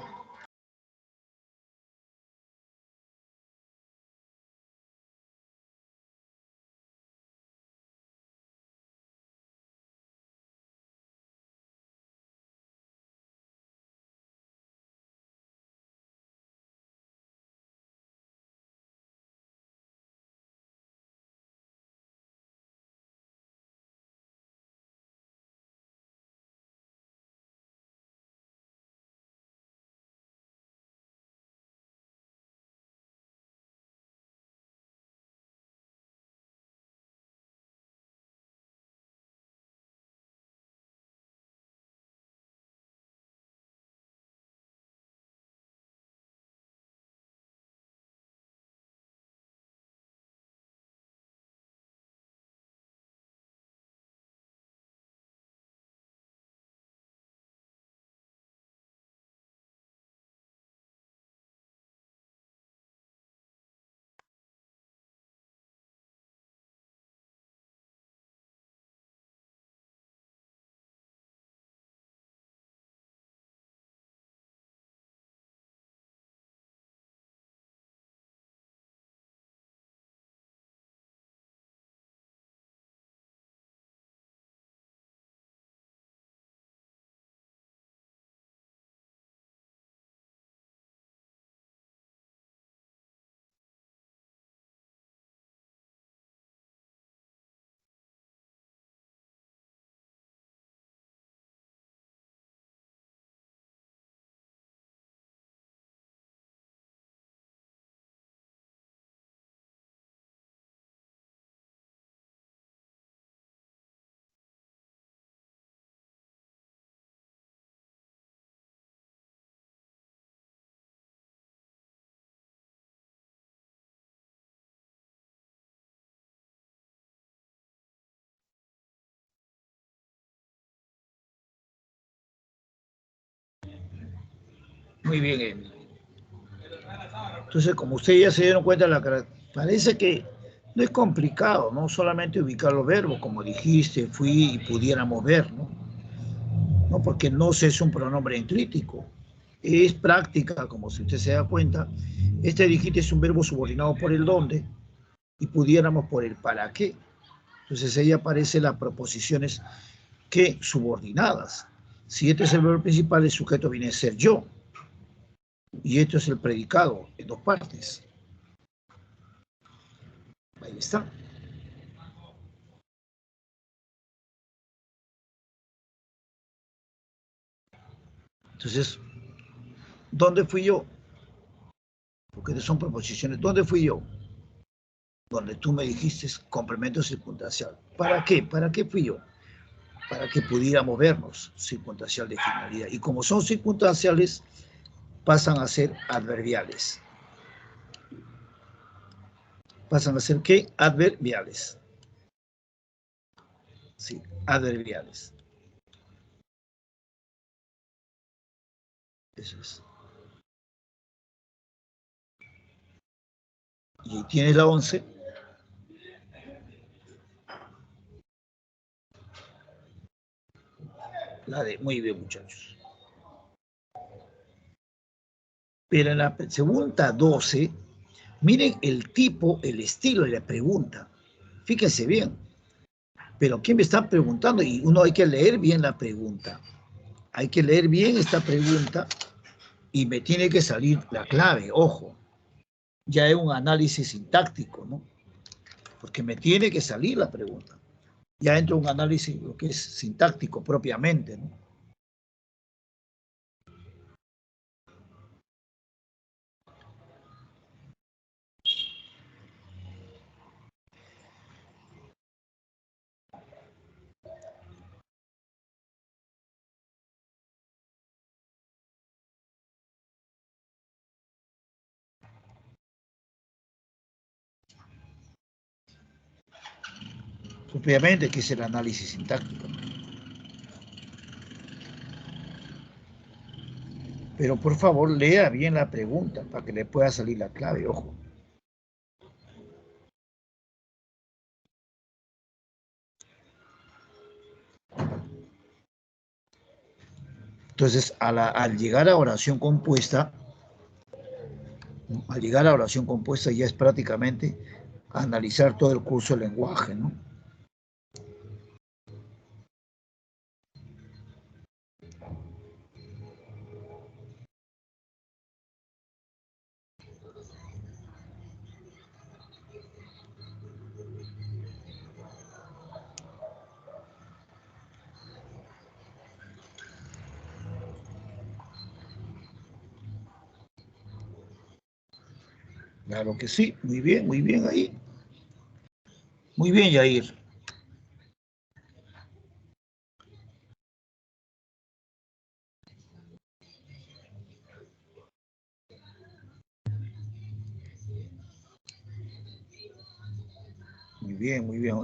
Muy bien, Emily. Entonces, como ustedes ya se dieron cuenta, parece que no es complicado, ¿no? Solamente ubicar los verbos, como dijiste, fui y pudiéramos ver, ¿no? ¿No? Porque no es un pronombre enclítico. Es práctica, como si usted se da cuenta. Este dijiste es un verbo subordinado por el dónde y pudiéramos por el para qué. Entonces ahí aparecen las proposiciones que subordinadas. Si este es el verbo principal, el sujeto viene a ser yo. Y esto es el predicado en dos partes. Ahí está. Entonces, ¿dónde fui yo? Porque son proposiciones. ¿Dónde fui yo? Donde tú me dijiste complemento circunstancial. ¿Para qué? ¿Para qué fui yo? Para que pudiéramos vernos, circunstancial de finalidad. Y como son circunstanciales, pasan a ser adverbiales. ¿Pasan a ser qué? Adverbiales. Sí, adverbiales. Eso es. Y tienes la 11. La de, muy bien, muchachos. Pero en la segunda 12, miren el tipo, el estilo de la pregunta. Fíjense bien. Pero ¿quién me está preguntando? Y uno hay que leer bien la pregunta. Hay que leer bien esta pregunta y me tiene que salir la clave, ojo. Ya es un análisis sintáctico, ¿no? Porque me tiene que salir la pregunta. Ya entra un análisis, lo que es sintáctico propiamente, ¿no? Propiamente, que es el análisis sintáctico. Pero por favor, lea bien la pregunta para que le pueda salir la clave, ojo. Entonces, al llegar a oración compuesta, ya es prácticamente analizar todo el curso del lenguaje, ¿no? Claro que sí, muy bien ahí. Muy bien, Yair. Muy bien, muy bien.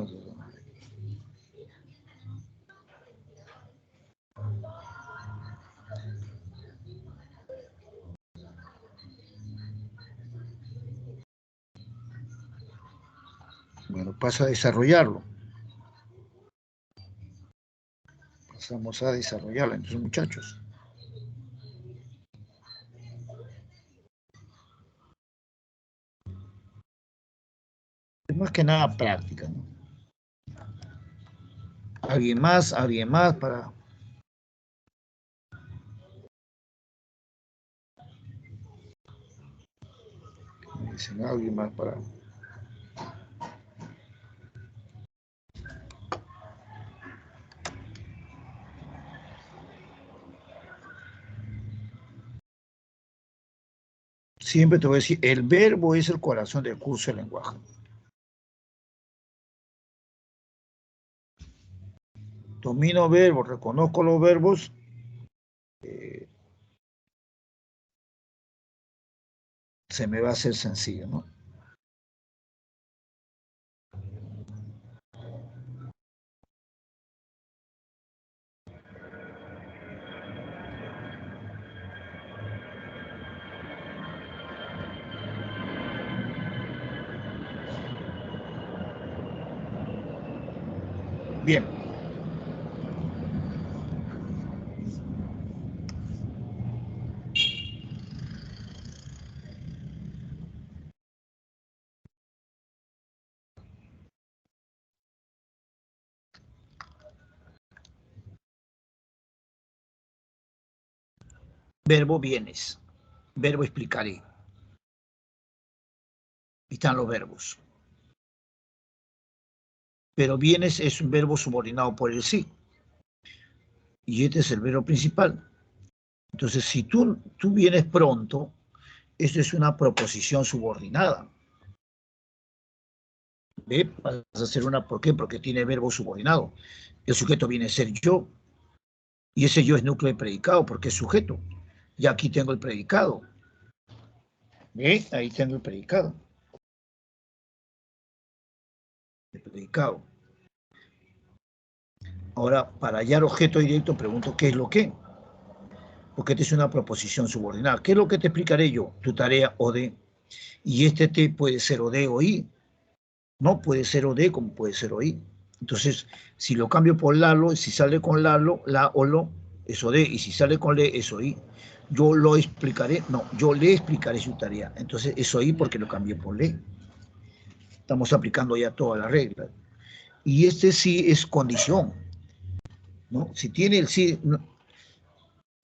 Bueno, pasa a desarrollarlo. Pasamos a desarrollarlo, entonces, muchachos. Es más que nada práctica, ¿no? Alguien más para... Dicen, alguien más para... Siempre te voy a decir, el verbo es el corazón del curso del lenguaje. Domino verbos, reconozco los verbos. Se me va a hacer sencillo, ¿no? Bien. Verbo vienes. Verbo explicaré. Están los verbos. Pero vienes es un verbo subordinado por el sí. Y este es el verbo principal. Entonces, si tú vienes pronto, esto es una proposición subordinada. ¿Ve? Vas a hacer una, ¿por qué? Porque tiene verbo subordinado. El sujeto viene a ser yo. Y ese yo es núcleo de predicado porque es sujeto. Y aquí tengo el predicado. ¿Ve? Ahí tengo el predicado. El predicado. Ahora, para hallar objeto directo, pregunto ¿qué es lo que? Porque esta es una proposición subordinada. ¿Qué es lo que te explicaré yo? Tu tarea o de. Y este te puede ser o de o i. No puede ser o de como puede ser o i. Entonces, si lo cambio por Lalo, si sale con Lalo, la o lo, es o de. Y si sale con le, es o i. Yo lo explicaré, no, yo le explicaré su tarea. Entonces, es o i porque lo cambié por le. Estamos aplicando ya todas las reglas. Y este sí es condición, ¿no? Si tiene el sí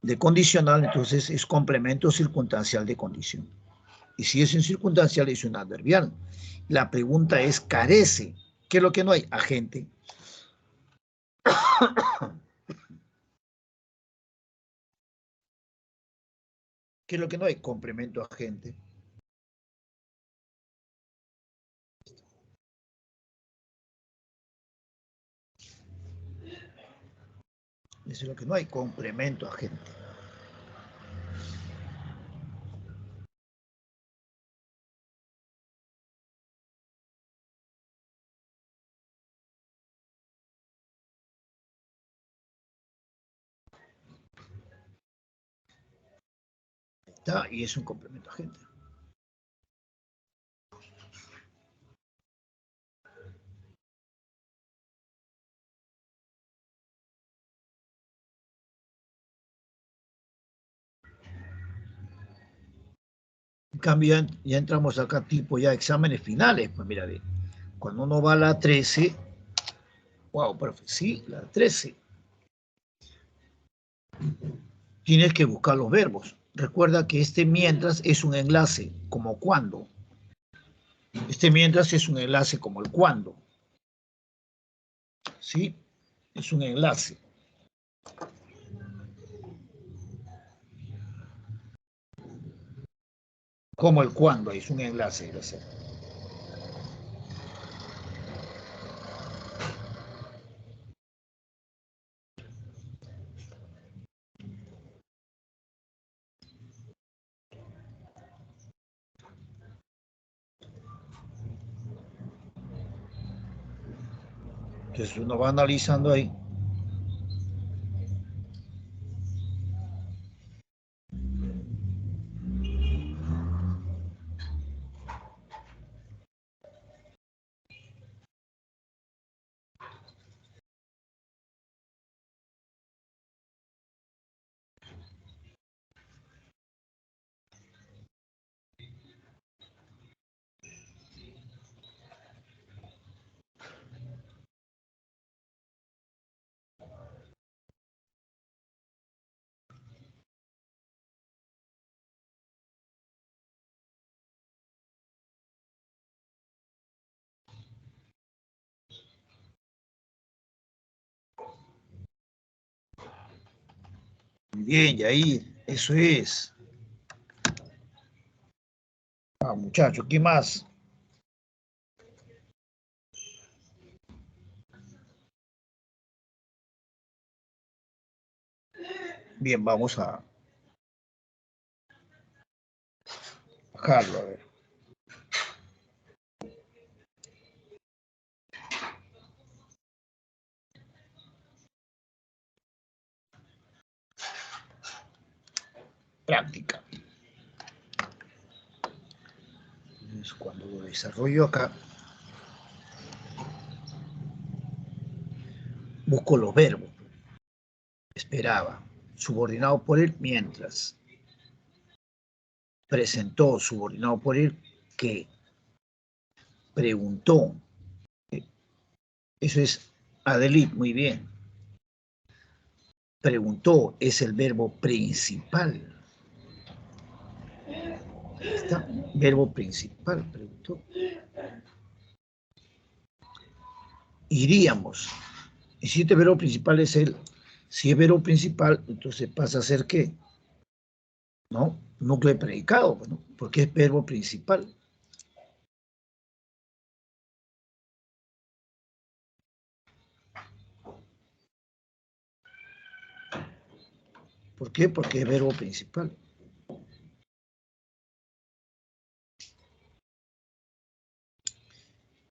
de condicional, entonces es complemento circunstancial de condición. Y si es en circunstancial, es un adverbial. La pregunta es, ¿carece? ¿Qué es lo que no hay? Agente. ¿Qué es lo que no hay? Complemento agente. Eso es lo que no hay, complemento agente. ¿Está? Y es un complemento agente. En cambio, ya entramos acá tipo ya exámenes finales. Pues mira, cuando uno va a la 13, wow, profe, sí, la 13. Tienes que buscar los verbos. Recuerda que este mientras es un enlace, como cuando. Este mientras es un enlace como el cuando. ¿Sí? Es un enlace. Como el cuando, es un enlace. Entonces uno va analizando ahí. Bien, Yair, eso es. Ah, muchachos, ¿qué más? Bien, vamos a bajarlo, a ver. Práctica. Entonces, cuando lo desarrollo acá, busco los verbos. Esperaba, subordinado por él, mientras. Presentó, subordinado por él, que. Preguntó. Eso es Adelit, muy bien. Preguntó es el verbo principal. Ahí está, verbo principal, preguntó. Iríamos. Y si este verbo principal es el, si es verbo principal, entonces pasa a ser ¿qué? ¿No? Núcleo de predicado, ¿no? Porque es verbo principal. ¿Por qué? Porque es verbo principal.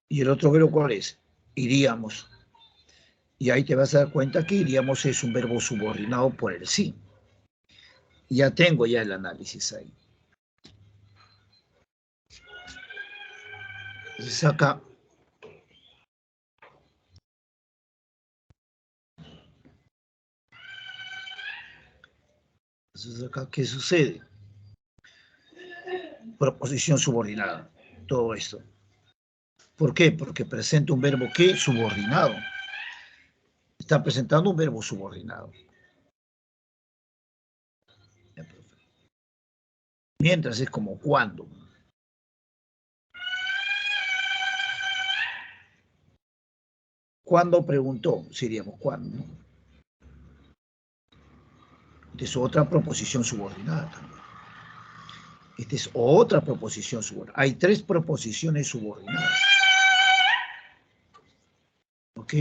¿Y el otro verbo cuál es? Iríamos. Y ahí te vas a dar cuenta que iríamos es un verbo subordinado por el sí. Ya tengo ya el análisis ahí. Entonces acá ¿qué sucede? Proposición subordinada. Todo esto. ¿Por qué? Porque presenta un verbo que subordinado. Está presentando un verbo subordinado. Mientras es como cuando. ¿Cuándo preguntó? Seríamos cuándo. Esta es otra proposición subordinada también. Esta es otra proposición subordinada. Hay 3 proposiciones subordinadas. ¿Ok?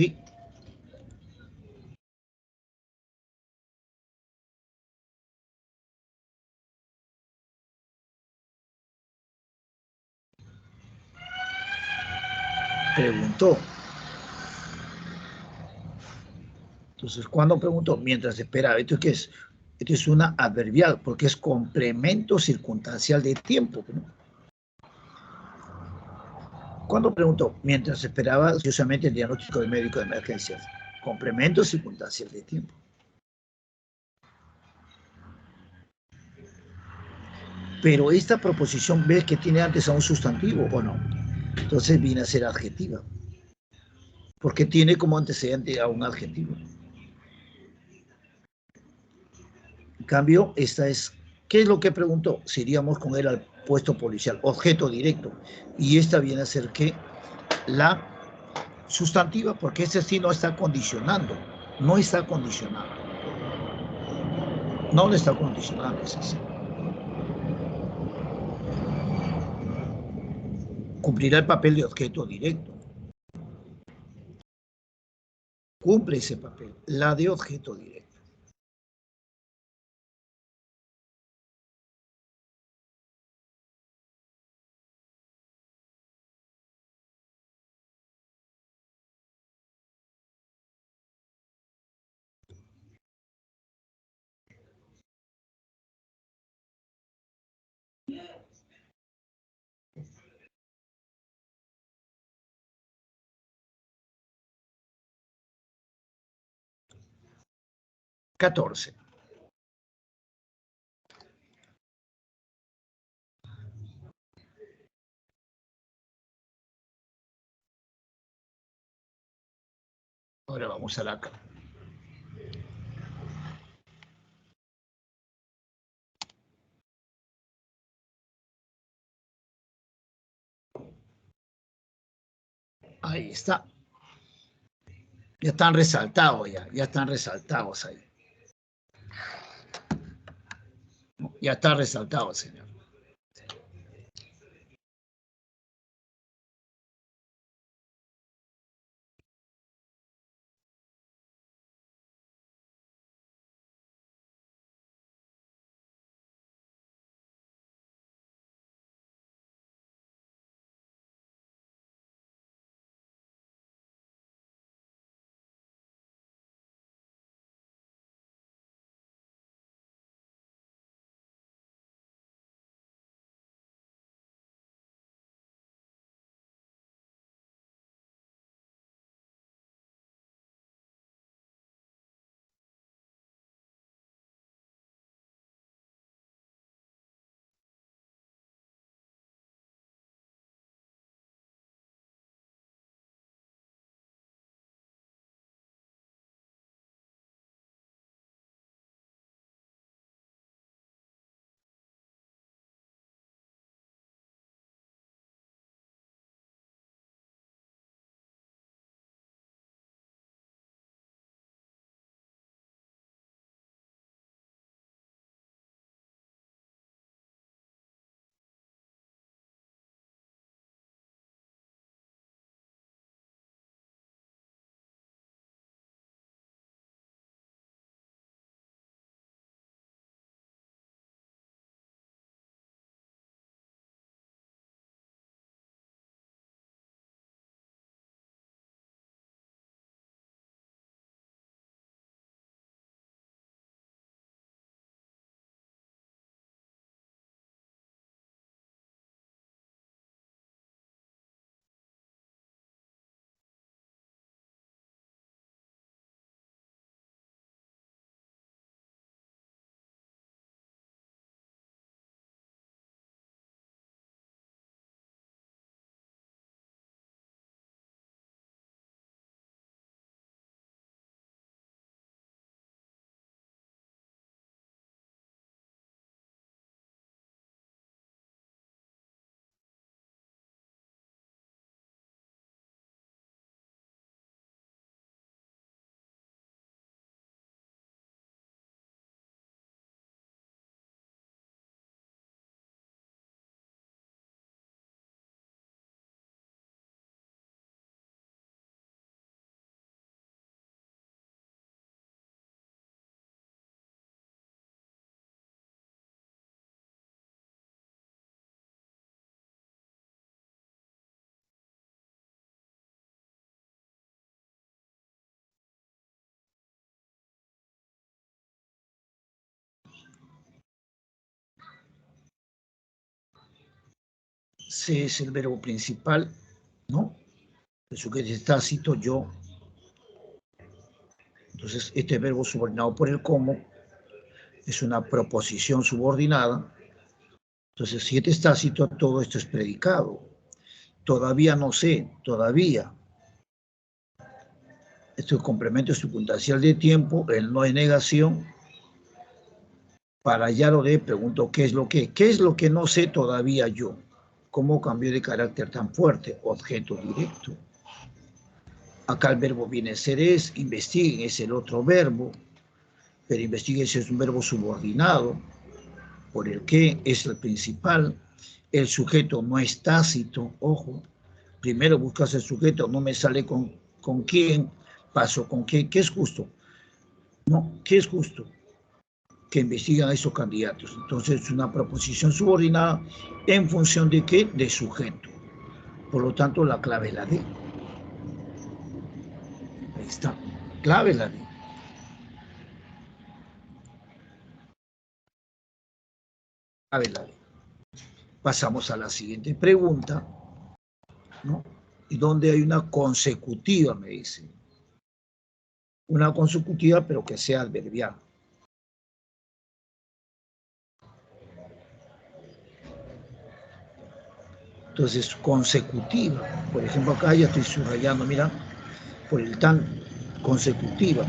Preguntó. Entonces, ¿cuándo preguntó? Mientras esperaba. ¿Esto qué es? Esto es una adverbial, porque es complemento circunstancial de tiempo, ¿no? ¿Cuándo preguntó? Mientras esperaba ansiosamente el diagnóstico del médico de emergencias. Complemento circunstancial de tiempo. Pero esta proposición ves que tiene antes a un sustantivo, ¿o no? Entonces viene a ser adjetiva. Porque tiene como antecedente a un adjetivo. En cambio, esta es, ¿qué es lo que preguntó? Si iríamos con él al puesto policial, objeto directo. Y esta viene a ser que la sustantiva, porque este sí no está condicionando, no está condicionando. No le está condicionando, es así. Cumplirá el papel de objeto directo. Cumple ese papel, la de objeto directo. Catorce. Ahora vamos a la acá. Ahí está. Ya están resaltados ya están resaltados ahí. Ya está resaltado, señor. se es el verbo principal, ¿no? El sujeto es tácito, yo. Entonces, este verbo subordinado por el como es una proposición subordinada. Entonces, si este es tácito, todo esto es predicado. Todavía no sé, todavía. Esto es complemento circunstancial de tiempo, el no es negación. Para ya lo de pregunto qué es lo que no sé todavía yo. ¿Cómo cambió de carácter tan fuerte? Objeto directo. Acá el verbo viene a ser es, investiguen es el otro verbo, pero investiguen es un verbo subordinado, por el que es el principal. El sujeto no es tácito, ojo. Primero buscas el sujeto, no me sale con quién, paso con qué es justo. No, ¿qué es justo? Que investigan a esos candidatos. Entonces es una proposición subordinada en función de qué? De sujeto. Por lo tanto, la clave es la D. Ahí está. Clave es la D. Clave es la D. Pasamos a la siguiente pregunta, ¿no? Y donde hay una consecutiva, me dice. Una consecutiva, pero que sea adverbial. Entonces, consecutiva. Por ejemplo, acá ya estoy subrayando, mira, por el tan consecutiva.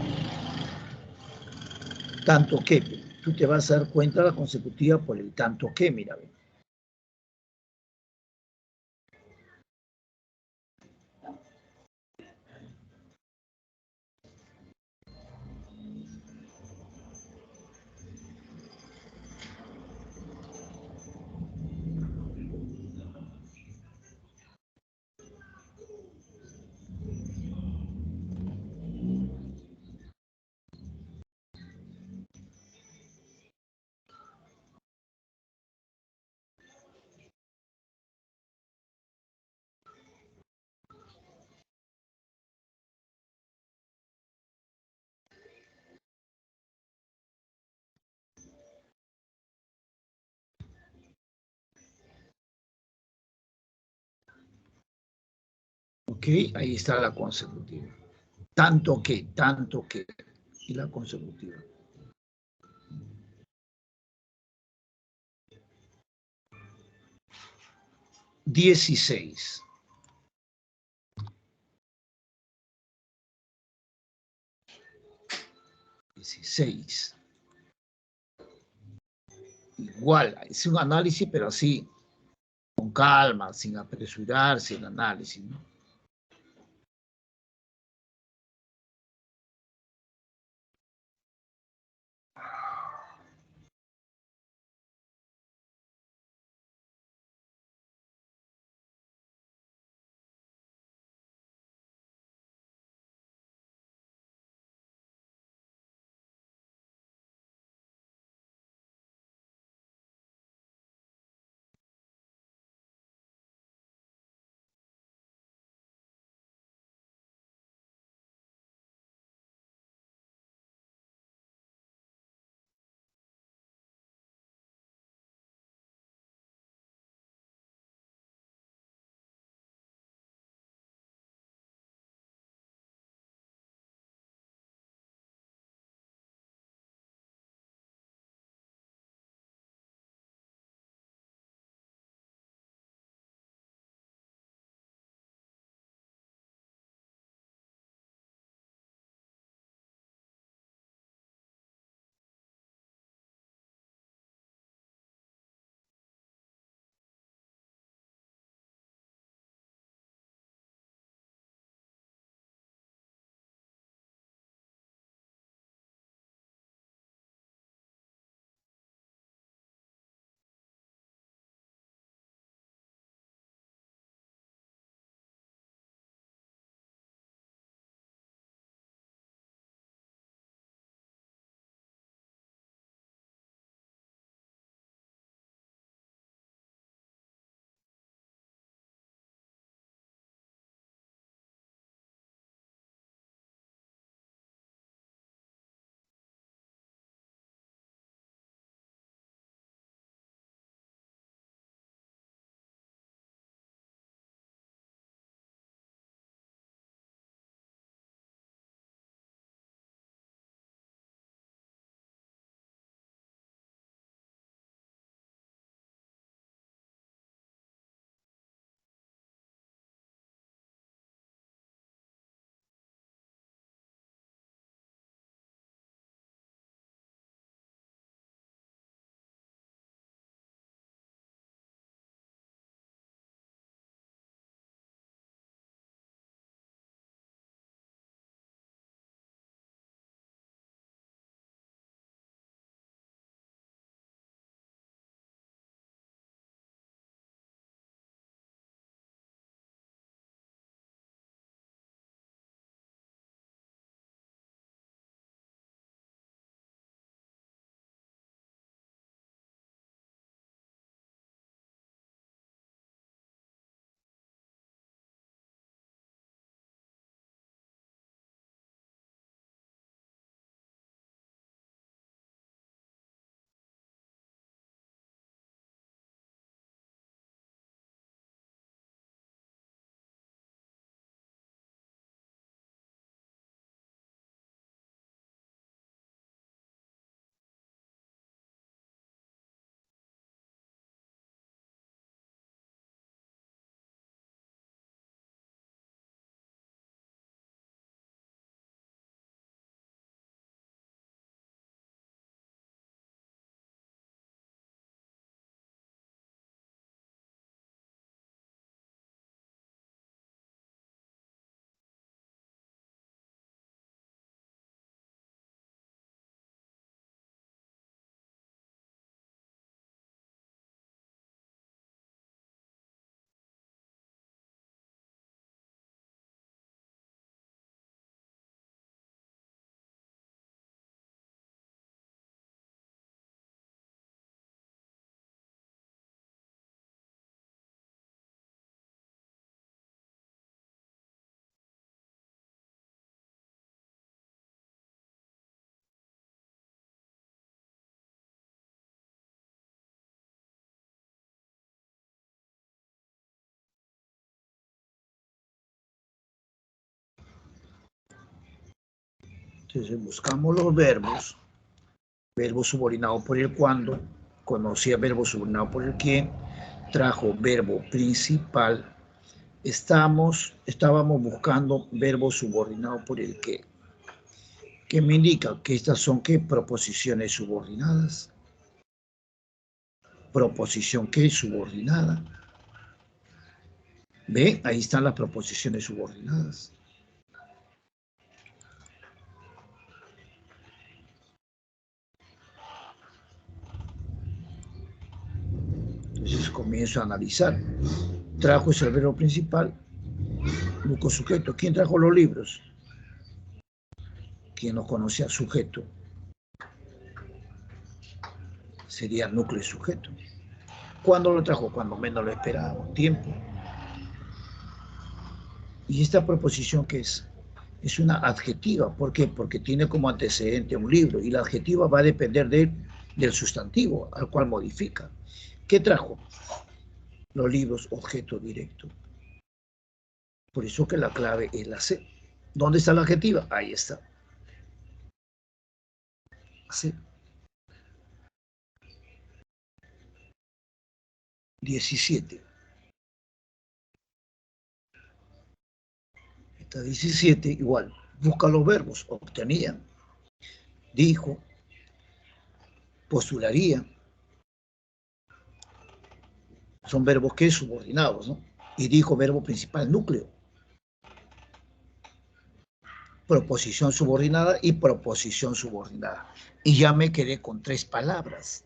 Tanto que. Tú te vas a dar cuenta de la consecutiva por el tanto que, mira. Ok, ahí está la consecutiva. Tanto que, y la consecutiva. Dieciséis. 16. Igual, es un análisis, pero así, con calma, sin apresurarse el análisis, ¿no? Entonces buscamos los verbos. Verbo subordinado por el cuando, conocía verbo subordinado por el quién, trajo verbo principal. Estábamos buscando verbo subordinado por el qué. ¿Qué me indica? Que estas son ¿qué? Proposiciones subordinadas. Proposición ¿qué? Subordinada. ¿Ve? Ahí están las proposiciones subordinadas. Entonces comienzo a analizar. Trajo es el verbo principal. Busco sujeto. ¿Quién trajo los libros? ¿Quién los conocía? Sujeto. Sería núcleo y sujeto. ¿Cuándo lo trajo? Cuando menos lo esperábamos. Tiempo. ¿Y esta proposición qué es? Es una adjetiva. ¿Por qué? Porque tiene como antecedente un libro y la adjetiva va a depender del sustantivo al cual modifica. ¿Qué trajo? Los libros, objeto directo. Por eso que la clave es la C. ¿Dónde está la adjetiva? Ahí está. C. 17. Esta 17 igual. Busca los verbos. Obtenía. Dijo. Postularía. Son verbos que subordinados, ¿no? Y dijo verbo principal, núcleo. Proposición subordinada y proposición subordinada. Y ya me quedé con 3 palabras.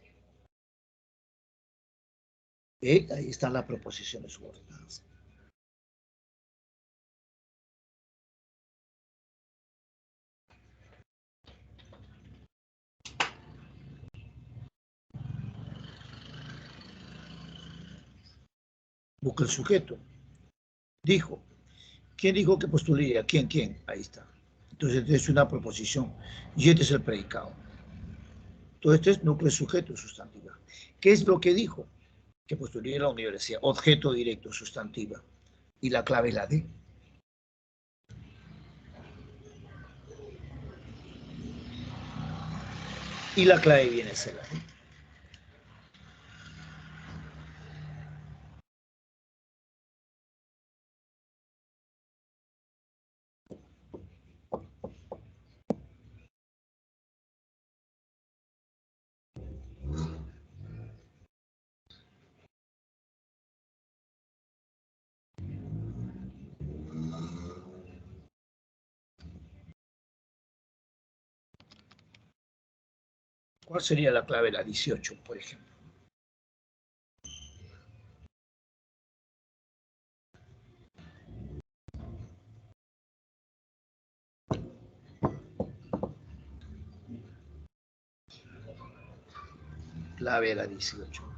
Ahí están las proposiciones subordinadas. Busca el sujeto. Dijo. ¿Quién dijo que postularía? ¿Quién? Ahí está. Entonces, es una proposición. Y este es el predicado. Todo esto es núcleo sujeto sustantiva. ¿Qué es lo que dijo? Que postularía la universidad. Objeto directo sustantiva. Y la clave es la D. Y la clave viene a ser la D. ¿Cuál sería la clave? La 18, por ejemplo. Clave la 18.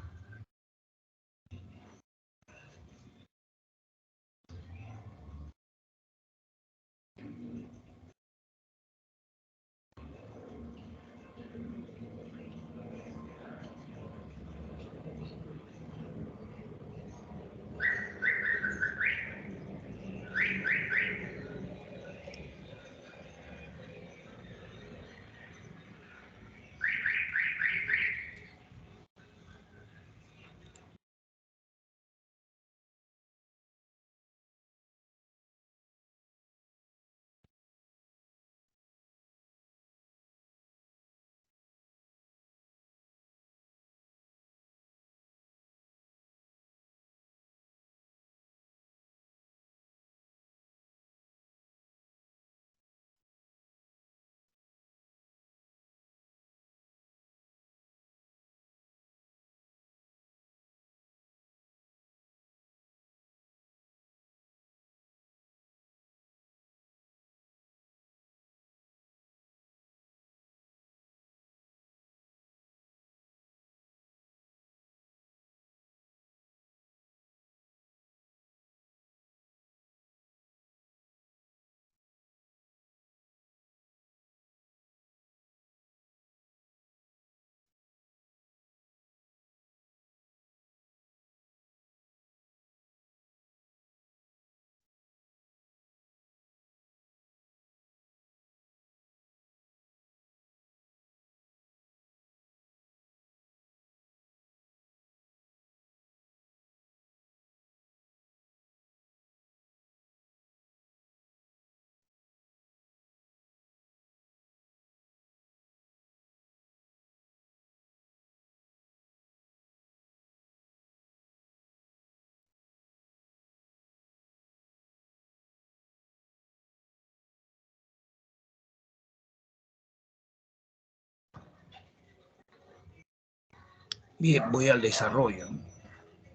Bien, voy al desarrollo, ¿no?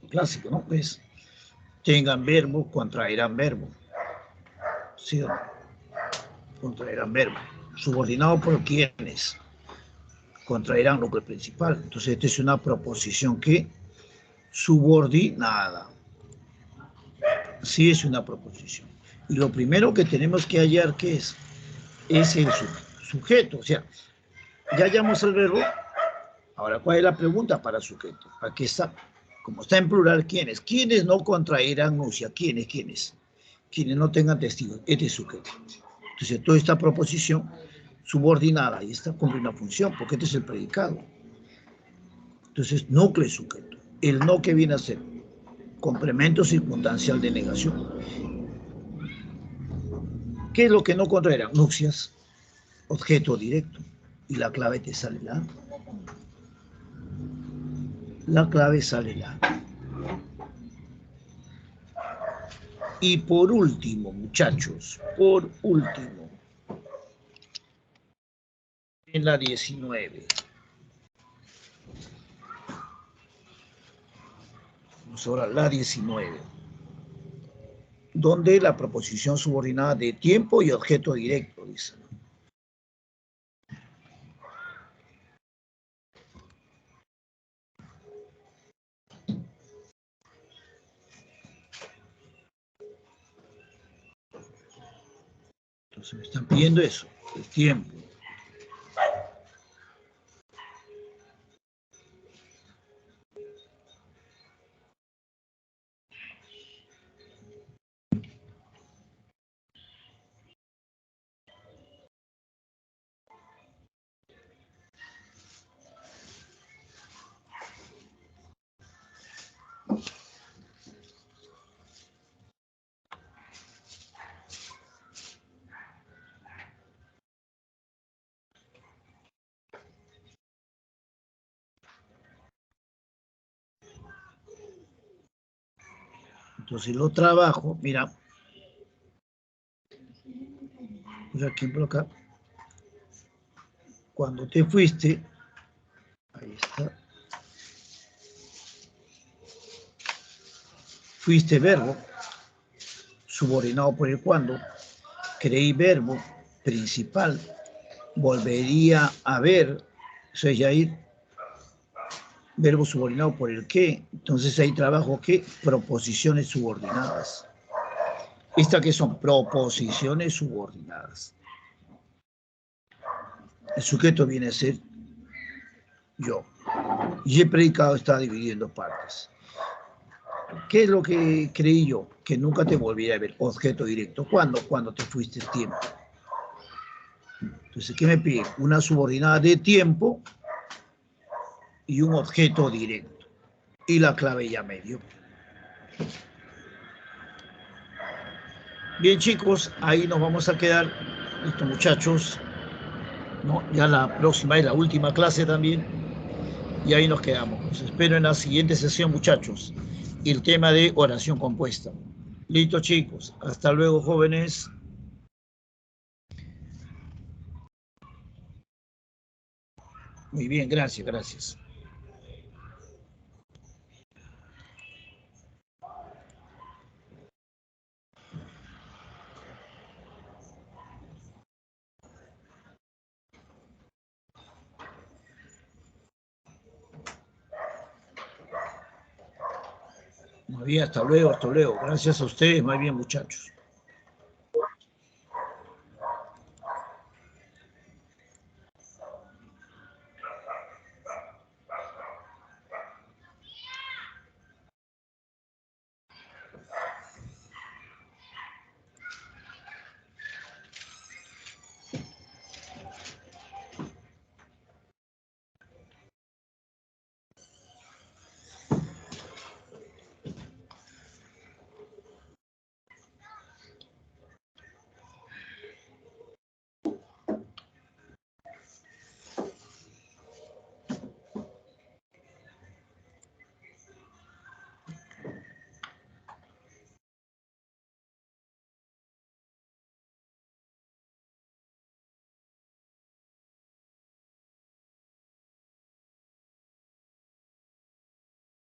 Clásico, ¿no? Pues tengan verbo, contraerán verbo. ¿Sí o no? Contraerán verbo. Subordinado por quienes contraerán núcleo principal. Entonces, esta es una proposición que subordinada. Sí es una proposición. Y lo primero que tenemos que hallar, ¿qué es? Es el sujeto. O sea, ya hallamos el verbo. Ahora, ¿cuál es la pregunta para sujeto? Aquí está. Como está en plural, ¿quiénes? ¿Quiénes no contraerán nupcia? ¿Quiénes? ¿Quiénes? Quienes no tengan testigos. Este es sujeto. Entonces, toda esta proposición subordinada, y esta cumple una función, porque este es el predicado. Entonces, núcleo sujeto. El no que viene a ser complemento circunstancial de negación. ¿Qué es lo que no contraerán? Nupcias, objeto directo. Y la clave te sale la. La clave sale la. Y por último, muchachos, por último, en la 19. Vamos ahora a la 19. Donde la proposición subordinada de tiempo y objeto directo, dice. Entonces me están pidiendo eso, el tiempo. Entonces lo trabajo, mira, por ejemplo acá, cuando te fuiste, ahí está, fuiste verbo, subordinado por el cuando, creí verbo, principal, volvería a ver, eso es ya ir, verbo subordinado por el qué, entonces ahí trabajo qué, proposiciones subordinadas. ¿Estas qué son? Proposiciones subordinadas. El sujeto viene a ser yo. Y el predicado está dividido en dos partes. ¿Qué es lo que creí yo? Que nunca te volviera a ver. Objeto directo. ¿Cuándo? Cuando te fuiste el tiempo. Entonces, ¿qué me pide? Una subordinada de tiempo y un objeto directo. Y la clave ya me dio. Bien, chicos, ahí nos vamos a quedar. Listo, muchachos. ¿No? Ya la próxima es la última clase también. Y ahí nos quedamos. Los espero en la siguiente sesión, muchachos. Y el tema de oración compuesta. Listo, chicos. Hasta luego, jóvenes. Muy bien, gracias, gracias. Muy bien, hasta luego, hasta luego. Gracias a ustedes, muy bien, muchachos.